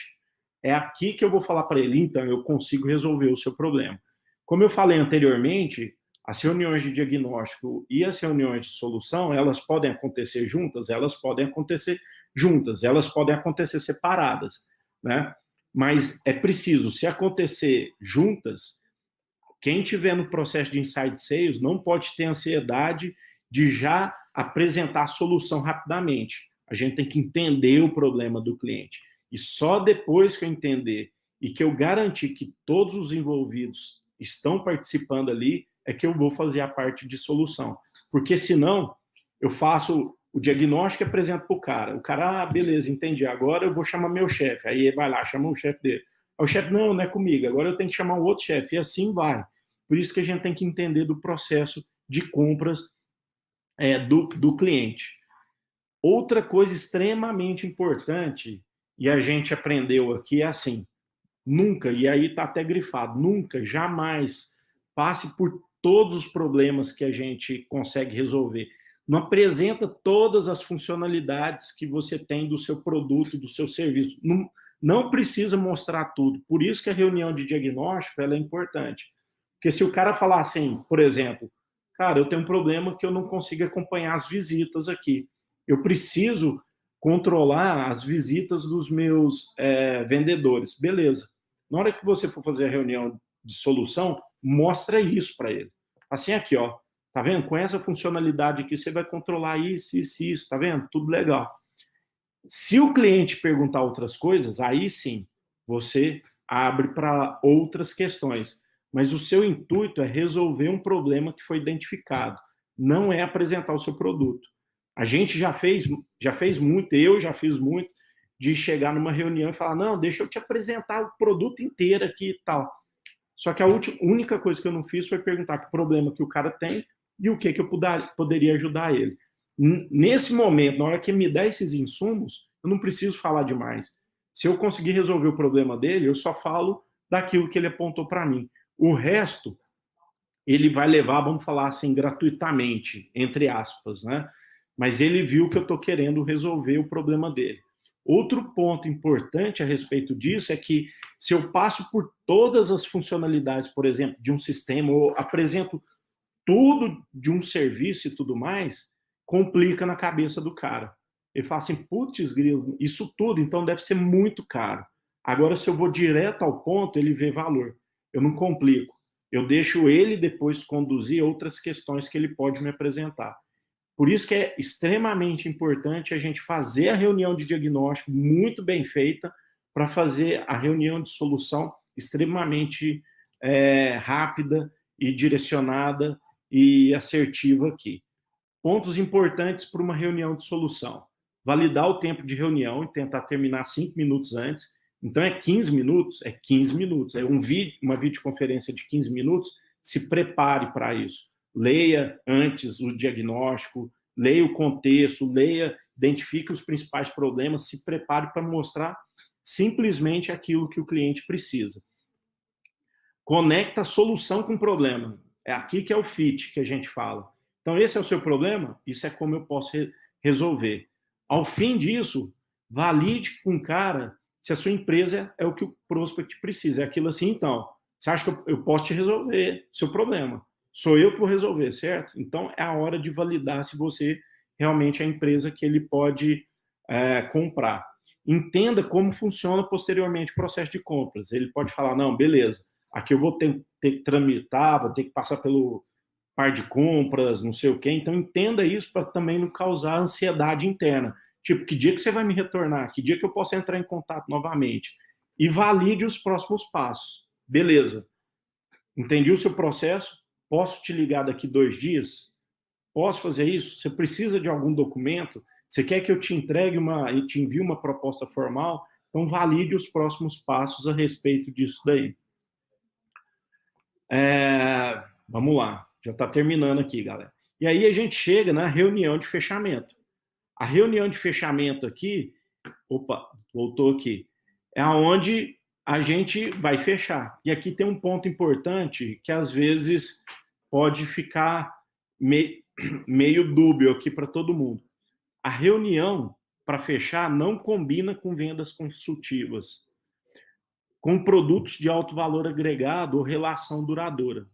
É aqui que eu vou falar para ele, então, eu consigo resolver o seu problema. Como eu falei anteriormente, as reuniões de diagnóstico e as reuniões de solução, elas podem acontecer juntas, elas podem acontecer separadas, né? Mas é preciso, se acontecer juntas, quem tiver no processo de inside sales não pode ter ansiedade de já apresentar a solução rapidamente. A gente tem que entender o problema do cliente. E só depois que eu entender e que eu garantir que todos os envolvidos estão participando ali, é que eu vou fazer a parte de solução. Porque senão, eu faço o diagnóstico e apresento para o cara, beleza, entendi, agora eu vou chamar meu chefe. Aí ele vai lá, chama o chefe dele. Aí o chefe, não é comigo, agora eu tenho que chamar um outro chefe. E assim vai. Por isso que a gente tem que entender do processo de compras do cliente. Outra coisa extremamente importante, e a gente aprendeu aqui, é assim, nunca, e aí está até grifado, nunca, jamais passe por todos os problemas que a gente consegue resolver. Não apresenta todas as funcionalidades que você tem do seu produto, do seu serviço. Não precisa mostrar tudo. Por isso que a reunião de diagnóstico ela é importante. Porque se o cara falar assim, por exemplo, cara, eu tenho um problema que eu não consigo acompanhar as visitas aqui. Eu preciso controlar as visitas dos meus vendedores. Beleza. Na hora que você for fazer a reunião de solução, mostra isso para ele. Assim, aqui, ó, Tá vendo? Com essa funcionalidade aqui, você vai controlar isso, isso, isso, tá vendo? Tudo legal. Se o cliente perguntar outras coisas, aí sim, você abre para outras questões. Mas o seu intuito é resolver um problema que foi identificado, não é apresentar o seu produto. A gente já fez muito, eu já fiz muito, de chegar numa reunião e falar, não, deixa eu te apresentar o produto inteiro aqui e tal. Só que a única coisa que eu não fiz foi perguntar que problema que o cara tem e o que eu poderia ajudar ele. Nesse momento, na hora que me dá esses insumos, eu não preciso falar demais. Se eu conseguir resolver o problema dele, eu só falo daquilo que ele apontou para mim. O resto, ele vai levar, vamos falar assim, gratuitamente, entre aspas, né? Mas ele viu que eu estou querendo resolver o problema dele. Outro ponto importante a respeito disso é que se eu passo por todas as funcionalidades, por exemplo, de um sistema, ou apresento tudo de um serviço e tudo mais, complica na cabeça do cara. Ele fala assim, putz, grilo, isso tudo, então deve ser muito caro. Agora, se eu vou direto ao ponto, ele vê valor. Eu não complico. Eu deixo ele depois conduzir outras questões que ele pode me apresentar. Por isso que é extremamente importante a gente fazer a reunião de diagnóstico muito bem feita para fazer a reunião de solução extremamente rápida e direcionada e assertiva aqui. Pontos importantes para uma reunião de solução. Validar o tempo de reunião e tentar terminar 5 minutos antes. Então, é 15 minutos? É 15 minutos. É uma videoconferência de 15 minutos, se prepare para isso. Leia antes o diagnóstico, leia o contexto, identifique os principais problemas, se prepare para mostrar simplesmente aquilo que o cliente precisa. Conecta a solução com o problema. É aqui que é o fit que a gente fala. Então, esse é o seu problema? Isso é como eu posso resolver. Ao fim disso, valide com o cara se a sua empresa é o que o prospect precisa. É aquilo assim, então, você acha que eu posso te resolver seu problema? Sou eu que vou resolver, certo? Então, é a hora de validar se você realmente é a empresa que ele pode comprar. Entenda como funciona posteriormente o processo de compras. Ele pode falar, não, beleza, aqui eu vou ter que tramitar, vou ter que passar pelo par de compras, não sei o quê. Então, entenda isso para também não causar ansiedade interna. Tipo, que dia que você vai me retornar? Que dia que eu posso entrar em contato novamente? E valide os próximos passos. Beleza. Entendi o seu processo? Posso te ligar daqui 2 dias? Posso fazer isso? Você precisa de algum documento? Você quer que eu te entregue e te envie uma proposta formal? Então, valide os próximos passos a respeito disso daí. Vamos lá. Já está terminando aqui, galera. E aí a gente chega na reunião de fechamento. A reunião de fechamento aqui, opa, voltou aqui, é onde a gente vai fechar. E aqui tem um ponto importante que às vezes pode ficar meio dúbio aqui para todo mundo. A reunião para fechar não combina com vendas consultivas, com produtos de alto valor agregado ou relação duradoura.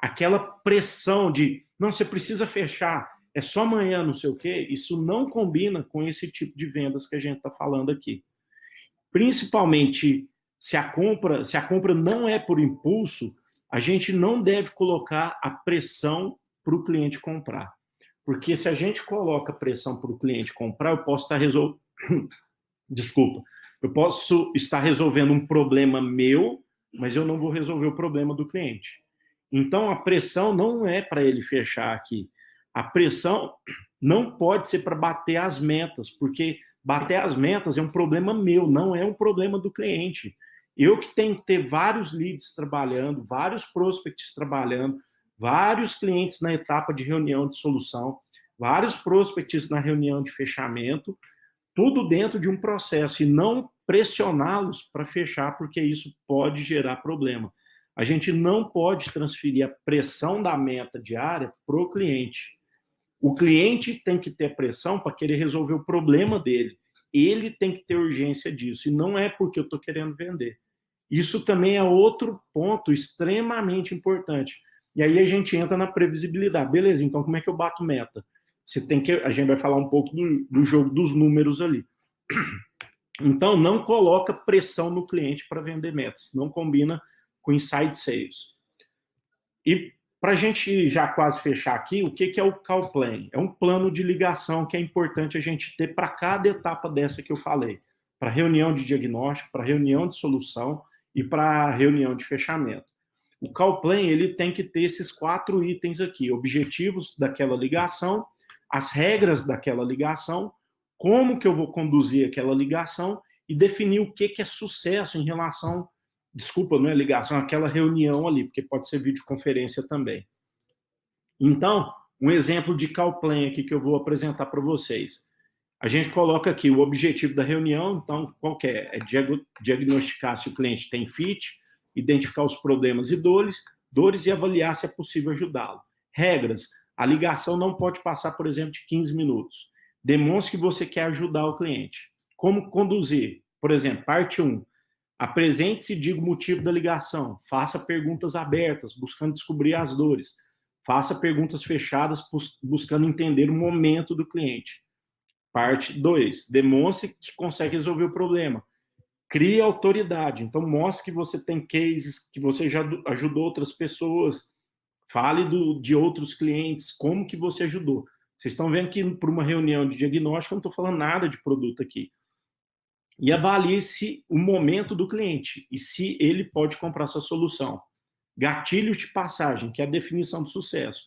Aquela pressão de, não, você precisa fechar, é só amanhã, não sei o quê, isso não combina com esse tipo de vendas que a gente está falando aqui. Principalmente se a compra não é por impulso, a gente não deve colocar a pressão para o cliente comprar. Porque se a gente coloca pressão para o cliente comprar, eu posso estar eu posso estar resolvendo um problema meu, mas eu não vou resolver o problema do cliente. Então, a pressão não é para ele fechar aqui. A pressão não pode ser para bater as metas, porque bater as metas é um problema meu, não é um problema do cliente. Eu que tenho que ter vários leads trabalhando, vários prospects trabalhando, vários clientes na etapa de reunião de solução, vários prospects na reunião de fechamento, tudo dentro de um processo, e não pressioná-los para fechar, porque isso pode gerar problema. A gente não pode transferir a pressão da meta diária para o cliente. O cliente tem que ter pressão para querer resolver o problema dele. Ele tem que ter urgência disso, e não é porque eu estou querendo vender. Isso também é outro ponto extremamente importante. E aí a gente entra na previsibilidade. Beleza, então como é que eu bato meta? A gente vai falar um pouco do jogo dos números ali. Então, não coloca pressão no cliente para vender metas. Não combina com inside sales. E para a gente já quase fechar aqui, o que é o call plan? É um plano de ligação que é importante a gente ter para cada etapa dessa que eu falei. Para reunião de diagnóstico, para reunião de solução e para reunião de fechamento. O call plan ele tem que ter esses 4 itens aqui: objetivos daquela ligação, as regras daquela ligação, como que eu vou conduzir aquela ligação e definir o que é sucesso em relação, desculpa, não é ligação, aquela reunião ali, porque pode ser videoconferência também. Então, um exemplo de call plan aqui que eu vou apresentar para vocês. A gente coloca aqui o objetivo da reunião, então, qual que é? É diagnosticar se o cliente tem fit, identificar os problemas e dores e avaliar se é possível ajudá-lo. Regras: a ligação não pode passar, por exemplo, de 15 minutos. Demonstre que você quer ajudar o cliente. Como conduzir? Por exemplo, parte 1. Apresente-se e diga o motivo da ligação. Faça perguntas abertas, buscando descobrir as dores. Faça perguntas fechadas, buscando entender o momento do cliente. Parte 2. Demonstre que consegue resolver o problema. Crie autoridade. Então, mostre que você tem cases, que você já ajudou outras pessoas. Fale de outros clientes, como que você ajudou. Vocês estão vendo que para uma reunião de diagnóstico eu não estou falando nada de produto aqui. E avalie-se o momento do cliente e se ele pode comprar sua solução. Gatilhos de passagem, que é a definição do sucesso.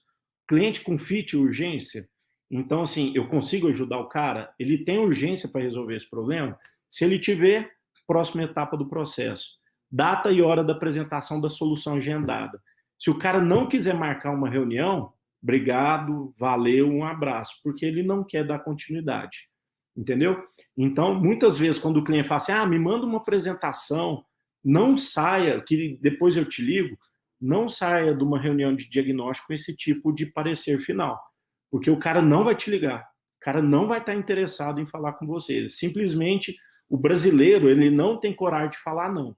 Cliente com fit e urgência. Então, assim, eu consigo ajudar o cara? Ele tem urgência para resolver esse problema? Se ele tiver, próxima etapa do processo. Data e hora da apresentação da solução agendada. Se o cara não quiser marcar uma reunião, obrigado, valeu, um abraço, porque ele não quer dar continuidade. Entendeu? Então, muitas vezes, quando o cliente fala assim, me manda uma apresentação, não saia, que depois eu te ligo, não saia de uma reunião de diagnóstico com esse tipo de parecer final, porque o cara não vai te ligar, o cara não vai estar interessado em falar com você. Simplesmente, o brasileiro, ele não tem coragem de falar não.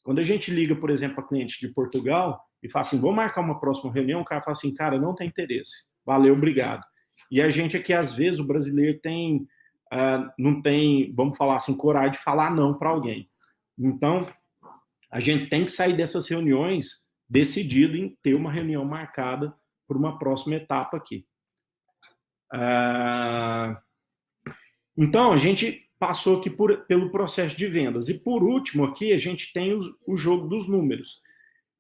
Quando a gente liga, por exemplo, a cliente de Portugal e fala assim, vamos marcar uma próxima reunião, o cara fala assim, cara, não tem interesse, valeu, obrigado. E a gente aqui, às vezes, o brasileiro não tem, vamos falar assim, coragem de falar não para alguém. Então, a gente tem que sair dessas reuniões decidido em ter uma reunião marcada por uma próxima etapa aqui. Então, a gente passou aqui pelo processo de vendas. E, por último, aqui a gente tem o jogo dos números,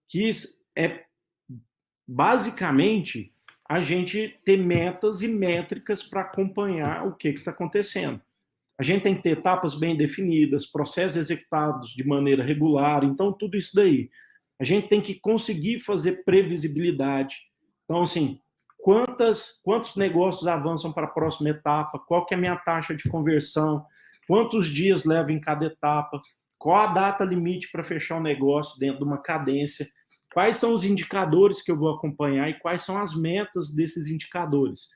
que é basicamente a gente ter metas e métricas para acompanhar o que está acontecendo. A gente tem que ter etapas bem definidas, processos executados de maneira regular, então tudo isso daí. A gente tem que conseguir fazer previsibilidade. Então, assim, quantos negócios avançam para a próxima etapa, qual que é a minha taxa de conversão, quantos dias leva em cada etapa, qual a data limite para fechar um negócio dentro de uma cadência, quais são os indicadores que eu vou acompanhar e quais são as metas desses indicadores.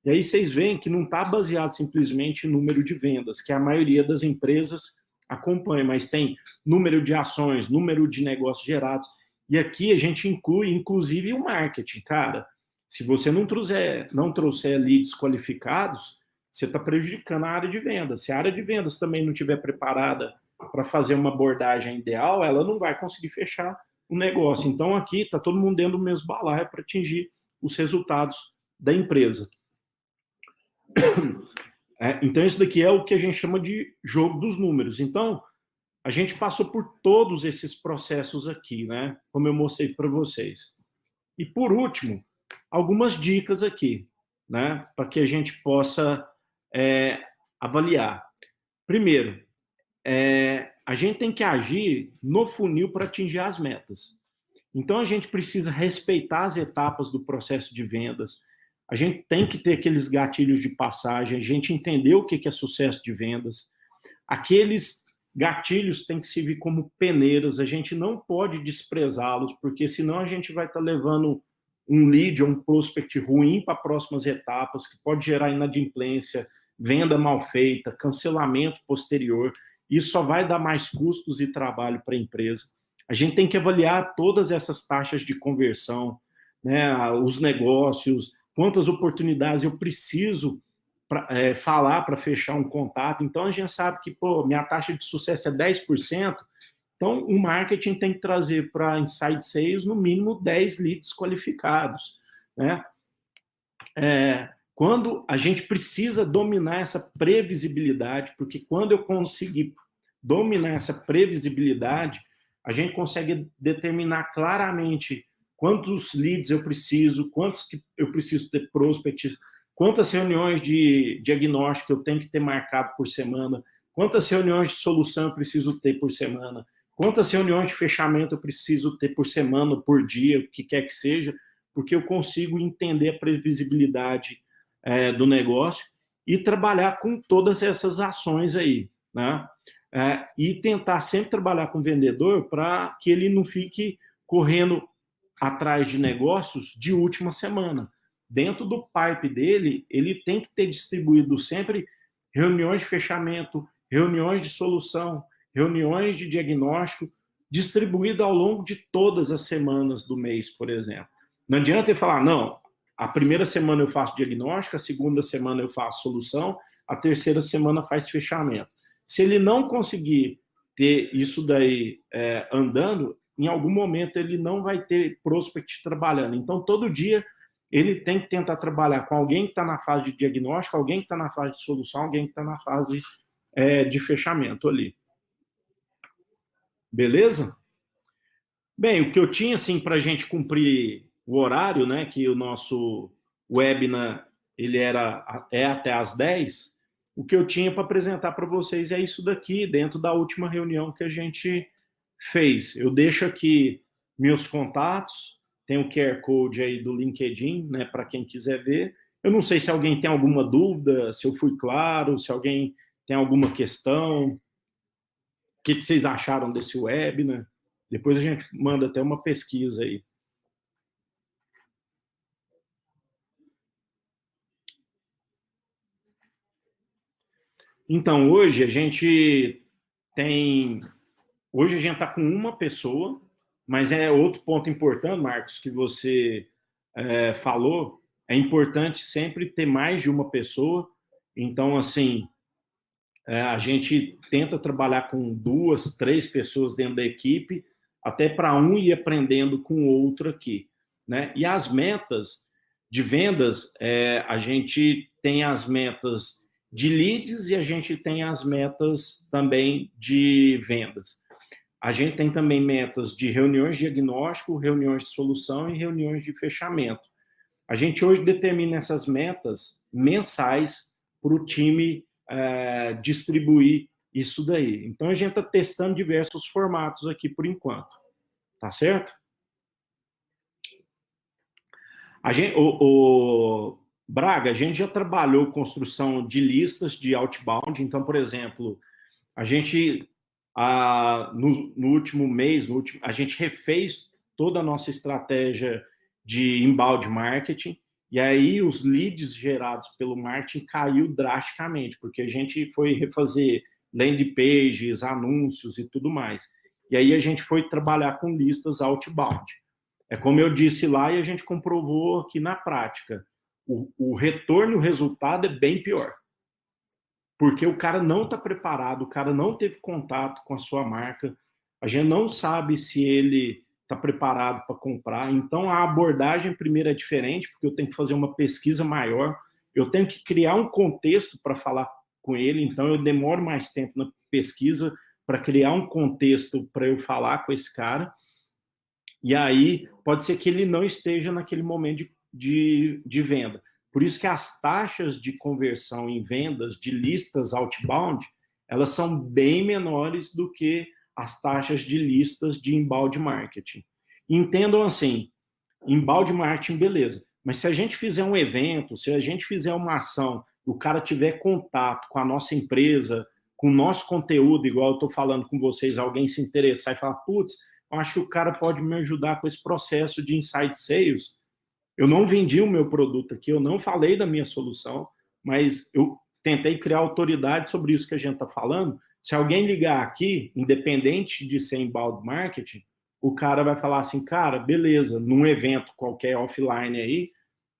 E aí vocês veem que não está baseado simplesmente em número de vendas, que a maioria das empresas acompanha, mas tem número de ações, número de negócios gerados. E aqui a gente inclui, inclusive, o marketing. Cara, se você não trouxer leads qualificados, você está prejudicando a área de vendas. Se a área de vendas também não estiver preparada para fazer uma abordagem ideal, ela não vai conseguir fechar o negócio. Então, aqui está todo mundo dentro do mesmo balaio para atingir os resultados da empresa. Então, isso daqui é o que a gente chama de jogo dos números. Então, a gente passou por todos esses processos aqui, né? Como eu mostrei para vocês. E, por último, algumas dicas aqui, né? Para que a gente possa avaliar. Primeiro, a gente tem que agir no funil para atingir as metas. Então, a gente precisa respeitar as etapas do processo de vendas. A gente tem que ter aqueles gatilhos de passagem, a gente entender o que é sucesso de vendas. Aqueles gatilhos têm que servir como peneiras, a gente não pode desprezá-los, porque senão a gente vai estar levando um lead ou um prospect ruim para próximas etapas, que pode gerar inadimplência, venda mal feita, cancelamento posterior. Isso só vai dar mais custos e trabalho para a empresa. A gente tem que avaliar todas essas taxas de conversão, né, os negócios, quantas oportunidades eu preciso falar para fechar um contato. Então, a gente sabe que, minha taxa de sucesso é 10%, Então, o marketing tem que trazer para Inside Sales, no mínimo, 10 leads qualificados, né? Quando a gente precisa dominar essa previsibilidade, porque quando eu conseguir dominar essa previsibilidade, a gente consegue determinar claramente quantos leads eu preciso, quantos que eu preciso ter prospects, quantas reuniões de diagnóstico eu tenho que ter marcado por semana, quantas reuniões de solução eu preciso ter por semana, quantas reuniões de fechamento eu preciso ter por semana, por dia, o que quer que seja, porque eu consigo entender a previsibilidade do negócio e trabalhar com todas essas ações aí, né? E tentar sempre trabalhar com o vendedor para que ele não fique correndo atrás de negócios de última semana. Dentro do pipe dele, ele tem que ter distribuído sempre reuniões de fechamento, reuniões de solução, reuniões de diagnóstico, distribuído ao longo de todas as semanas do mês, por exemplo. Não adianta ele falar, não, a primeira semana eu faço diagnóstico, a segunda semana eu faço solução, a terceira semana faz fechamento. Se ele não conseguir ter isso daí andando, em algum momento ele não vai ter prospect trabalhando. Então, todo dia, ele tem que tentar trabalhar com alguém que está na fase de diagnóstico, alguém que está na fase de solução, alguém que está na fase de fechamento ali. Beleza? Bem, o que eu tinha, assim, para a gente cumprir o horário, né, que o nosso webinar, ele é até às 10, o que eu tinha para apresentar para vocês é isso daqui, dentro da última reunião que a gente fez. Eu deixo aqui meus contatos, tem o QR Code aí do LinkedIn, né, para quem quiser ver. Eu não sei se alguém tem alguma dúvida, se eu fui claro, se alguém tem alguma questão, o que vocês acharam desse webinar. Depois a gente manda até uma pesquisa aí. Então, hoje a gente está com uma pessoa, mas é outro ponto importante, Marcos, que você falou, é importante sempre ter mais de uma pessoa. Então, assim, a gente tenta trabalhar com 2, 3 pessoas dentro da equipe, até para um ir aprendendo com o outro aqui, né? E as metas de vendas, a gente tem as metas de leads e a gente tem as metas também de vendas. A gente tem também metas de reuniões de diagnóstico, reuniões de solução e reuniões de fechamento. A gente hoje determina essas metas mensais para o time distribuir isso daí. Então, a gente está testando diversos formatos aqui por enquanto. Tá certo? Braga, a gente já trabalhou construção de listas de outbound. Então, por exemplo, a gente, no último mês, a gente refez toda a nossa estratégia de inbound marketing, e aí os leads gerados pelo marketing caiu drasticamente, porque a gente foi refazer landing pages, anúncios e tudo mais. E aí a gente foi trabalhar com listas outbound. É como eu disse lá e a gente comprovou aqui na prática. O retorno e o resultado é bem pior. Porque o cara não está preparado, o cara não teve contato com a sua marca, a gente não sabe se ele está preparado para comprar. Então, a abordagem primeiro é diferente, porque eu tenho que fazer uma pesquisa maior, eu tenho que criar um contexto para falar com ele, então eu demoro mais tempo na pesquisa para criar um contexto para eu falar com esse cara, e aí pode ser que ele não esteja naquele momento de venda. Por isso que as taxas de conversão em vendas de listas outbound, elas são bem menores do que as taxas de listas de inbound marketing. Entendam assim, inbound marketing, beleza, mas se a gente fizer um evento, se a gente fizer uma ação, o cara tiver contato com a nossa empresa, com o nosso conteúdo, igual eu estou falando com vocês, alguém se interessar e falar, putz, eu acho que o cara pode me ajudar com esse processo de inside sales. Eu não vendi o meu produto aqui, eu não falei da minha solução, mas eu tentei criar autoridade sobre isso que a gente está falando. Se alguém ligar aqui, independente de ser inbound marketing, o cara vai falar assim, cara, beleza, num evento qualquer offline aí,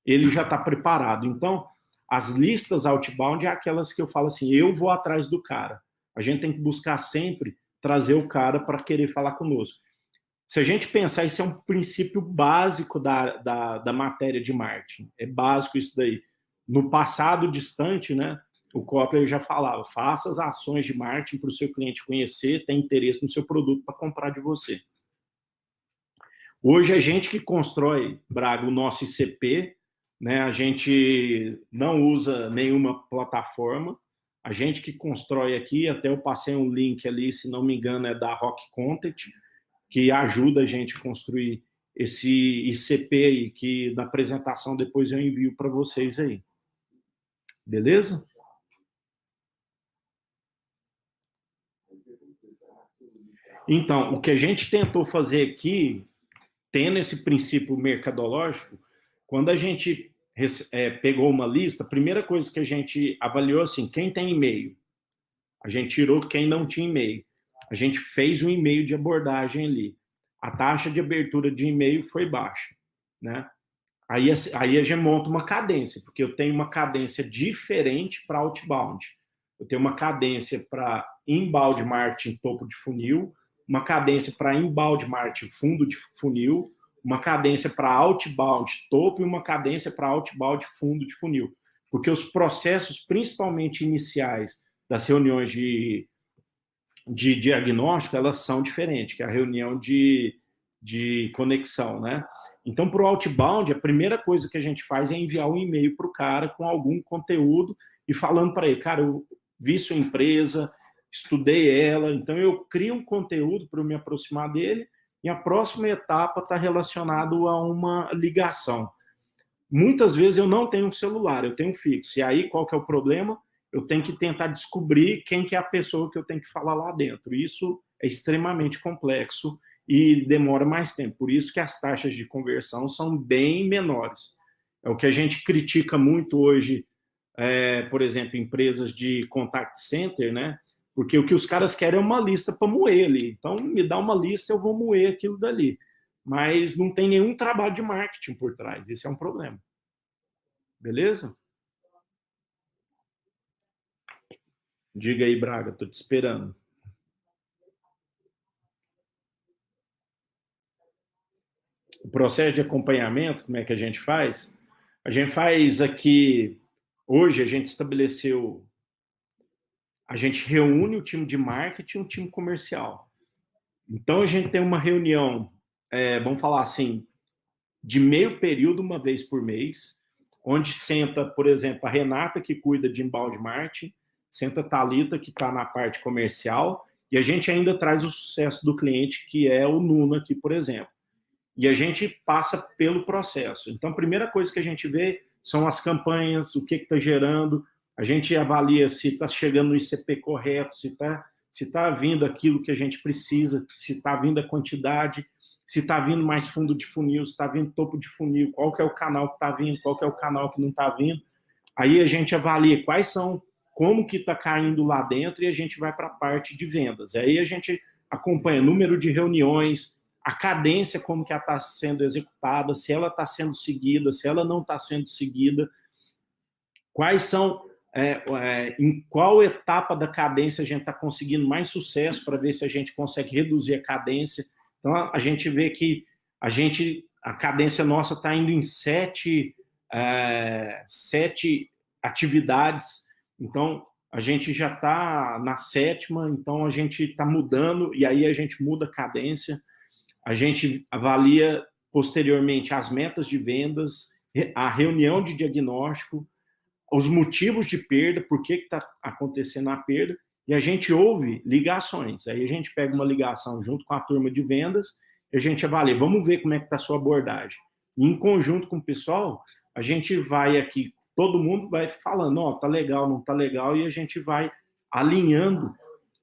ele já está preparado. Então, as listas outbound é aquelas que eu falo assim, eu vou atrás do cara. A gente tem que buscar sempre trazer o cara para querer falar conosco. Se a gente pensar, isso é um princípio básico da matéria de marketing. É básico isso daí. No passado distante, né, o Kotler já falava, faça as ações de marketing para o seu cliente conhecer, ter interesse no seu produto para comprar de você. Hoje, a gente que constrói, Braga, o nosso ICP, né, a gente não usa nenhuma plataforma, a gente que constrói aqui, até eu passei um link ali, se não me engano, é da Rock Content, que ajuda a gente a construir esse ICP aí, que na apresentação depois eu envio para vocês aí. Beleza? Então, o que a gente tentou fazer aqui, tendo esse princípio mercadológico, quando a gente pegou uma lista, a primeira coisa que a gente avaliou assim, quem tem e-mail? A gente tirou quem não tinha e-mail. A gente fez um e-mail de abordagem ali. A taxa de abertura de e-mail foi baixa, né? Aí a gente monta uma cadência, porque eu tenho uma cadência diferente para outbound. Eu tenho uma cadência para inbound marketing topo de funil, uma cadência para inbound marketing fundo de funil, uma cadência para outbound topo e uma cadência para outbound fundo de funil. Porque os processos, principalmente iniciais, das reuniões de diagnóstico, elas são diferentes, que é a reunião de conexão, né? Então, para o outbound, a primeira coisa que a gente faz é enviar um e-mail para o cara com algum conteúdo e falando para ele, cara, eu vi sua empresa, estudei ela, então eu crio um conteúdo para eu me aproximar dele e a próxima etapa está relacionada a uma ligação. Muitas vezes eu não tenho um celular, eu tenho um fixo. E aí, qual que é o problema? Eu tenho que tentar descobrir quem que é a pessoa que eu tenho que falar lá dentro. Isso é extremamente complexo e demora mais tempo. Por isso que as taxas de conversão são bem menores. É o que a gente critica muito hoje, por exemplo, empresas de contact center, né? Porque o que os caras querem é uma lista para moer ali. Então, me dá uma lista, eu vou moer aquilo dali. Mas não tem nenhum trabalho de marketing por trás. Esse é um problema. Beleza? Diga aí, Braga, estou te esperando. O processo de acompanhamento, como é que a gente faz? A gente faz aqui, hoje a gente estabeleceu, a gente reúne o time de marketing e o time comercial. Então, a gente tem uma reunião, vamos falar assim, de meio período, uma vez por mês, onde senta, por exemplo, a Renata, que cuida de inbound marketing, senta a Thalita, que está na parte comercial, e a gente ainda traz o sucesso do cliente, que é o Nuno aqui, por exemplo. E a gente passa pelo processo. Então, a primeira coisa que a gente vê são as campanhas, o que está gerando, a gente avalia se está chegando no ICP correto, se tá vindo aquilo que a gente precisa, se está vindo a quantidade, se está vindo mais fundo de funil, se está vindo topo de funil, qual que é o canal que está vindo, qual que é o canal que não está vindo. Aí a gente avalia quais são, como que está caindo lá dentro e a gente vai para a parte de vendas. Aí a gente acompanha número de reuniões, a cadência, como que ela está sendo executada, se ela está sendo seguida, se ela não está sendo seguida, quais são, em qual etapa da cadência a gente está conseguindo mais sucesso para ver se a gente consegue reduzir a cadência. Então, a gente vê que a cadência nossa está indo em 7 atividades, então a gente já está na 7ª, então a gente está mudando, e aí a gente muda a cadência, a gente avalia posteriormente as metas de vendas, a reunião de diagnóstico, os motivos de perda, por que está acontecendo a perda, e a gente ouve ligações. Aí a gente pega uma ligação junto com a turma de vendas e a gente avalia, vamos ver como é que está a sua abordagem. E em conjunto com o pessoal, a gente vai aqui, todo mundo vai falando, ó, tá legal, não tá legal, e a gente vai alinhando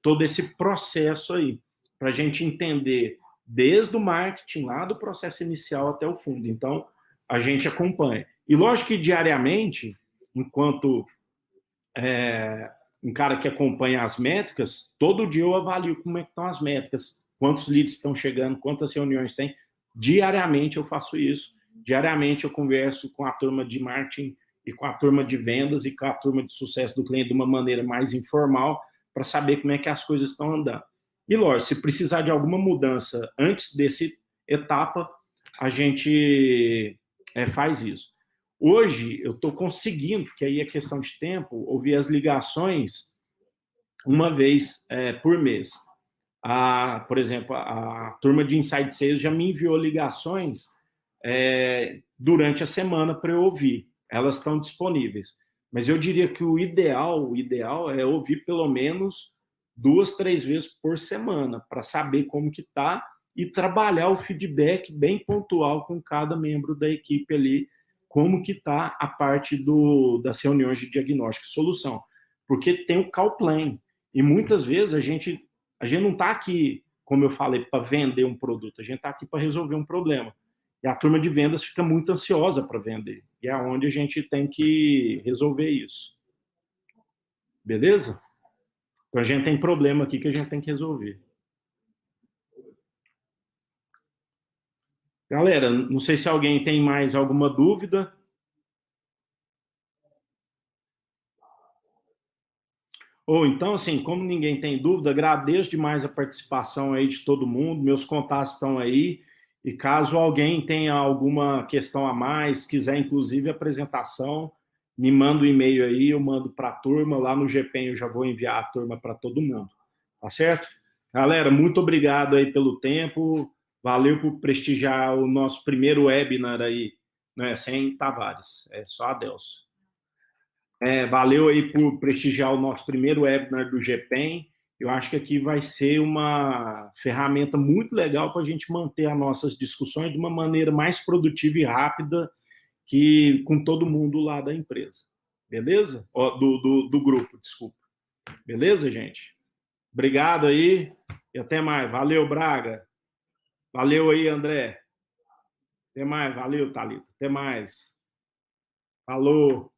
todo esse processo aí, para a gente entender desde o marketing, lá do processo inicial até o fundo. Então, a gente acompanha. E lógico que diariamente, enquanto um cara que acompanha as métricas, todo dia eu avalio como é que estão as métricas, quantos leads estão chegando, quantas reuniões tem. Diariamente eu faço isso. Diariamente eu converso com a turma de marketing e com a turma de vendas e com a turma de sucesso do cliente de uma maneira mais informal para saber como é que as coisas estão andando. E, lógico, se precisar de alguma mudança antes desse etapa, a gente faz isso. Hoje, eu estou conseguindo, porque aí é questão de tempo, ouvir as ligações uma vez por mês. Por exemplo, a turma de Inside Sales já me enviou ligações durante a semana para eu ouvir. Elas estão disponíveis. Mas eu diria que o ideal é ouvir pelo menos 2, 3 vezes por semana, para saber como que está e trabalhar o feedback bem pontual com cada membro da equipe ali, como que está a parte das reuniões de diagnóstico e solução. Porque tem o call plan. E muitas vezes a gente não está aqui, como eu falei, para vender um produto, a gente está aqui para resolver um problema. E a turma de vendas fica muito ansiosa para vender. E é onde a gente tem que resolver isso. Beleza? Então a gente tem problema aqui que a gente tem que resolver. Galera, não sei se alguém tem mais alguma dúvida. Ou então, assim, como ninguém tem dúvida, agradeço demais a participação aí de todo mundo, meus contatos estão aí, e caso alguém tenha alguma questão a mais, quiser inclusive apresentação, me manda um e-mail aí, eu mando para a turma, lá no GPEM eu já vou enviar a turma para todo mundo, tá certo? Galera, muito obrigado aí pelo tempo, valeu por prestigiar o nosso primeiro webinar aí, né, sem Tavares, é só adeus. Valeu aí por prestigiar o nosso primeiro webinar do GPEM. Eu acho que aqui vai ser uma ferramenta muito legal para a gente manter as nossas discussões de uma maneira mais produtiva e rápida que com todo mundo lá da empresa. Beleza? Do grupo, desculpa. Beleza, gente? Obrigado aí e até mais. Valeu, Braga. Valeu aí, André. Até mais. Valeu, Thalita. Até mais. Falou.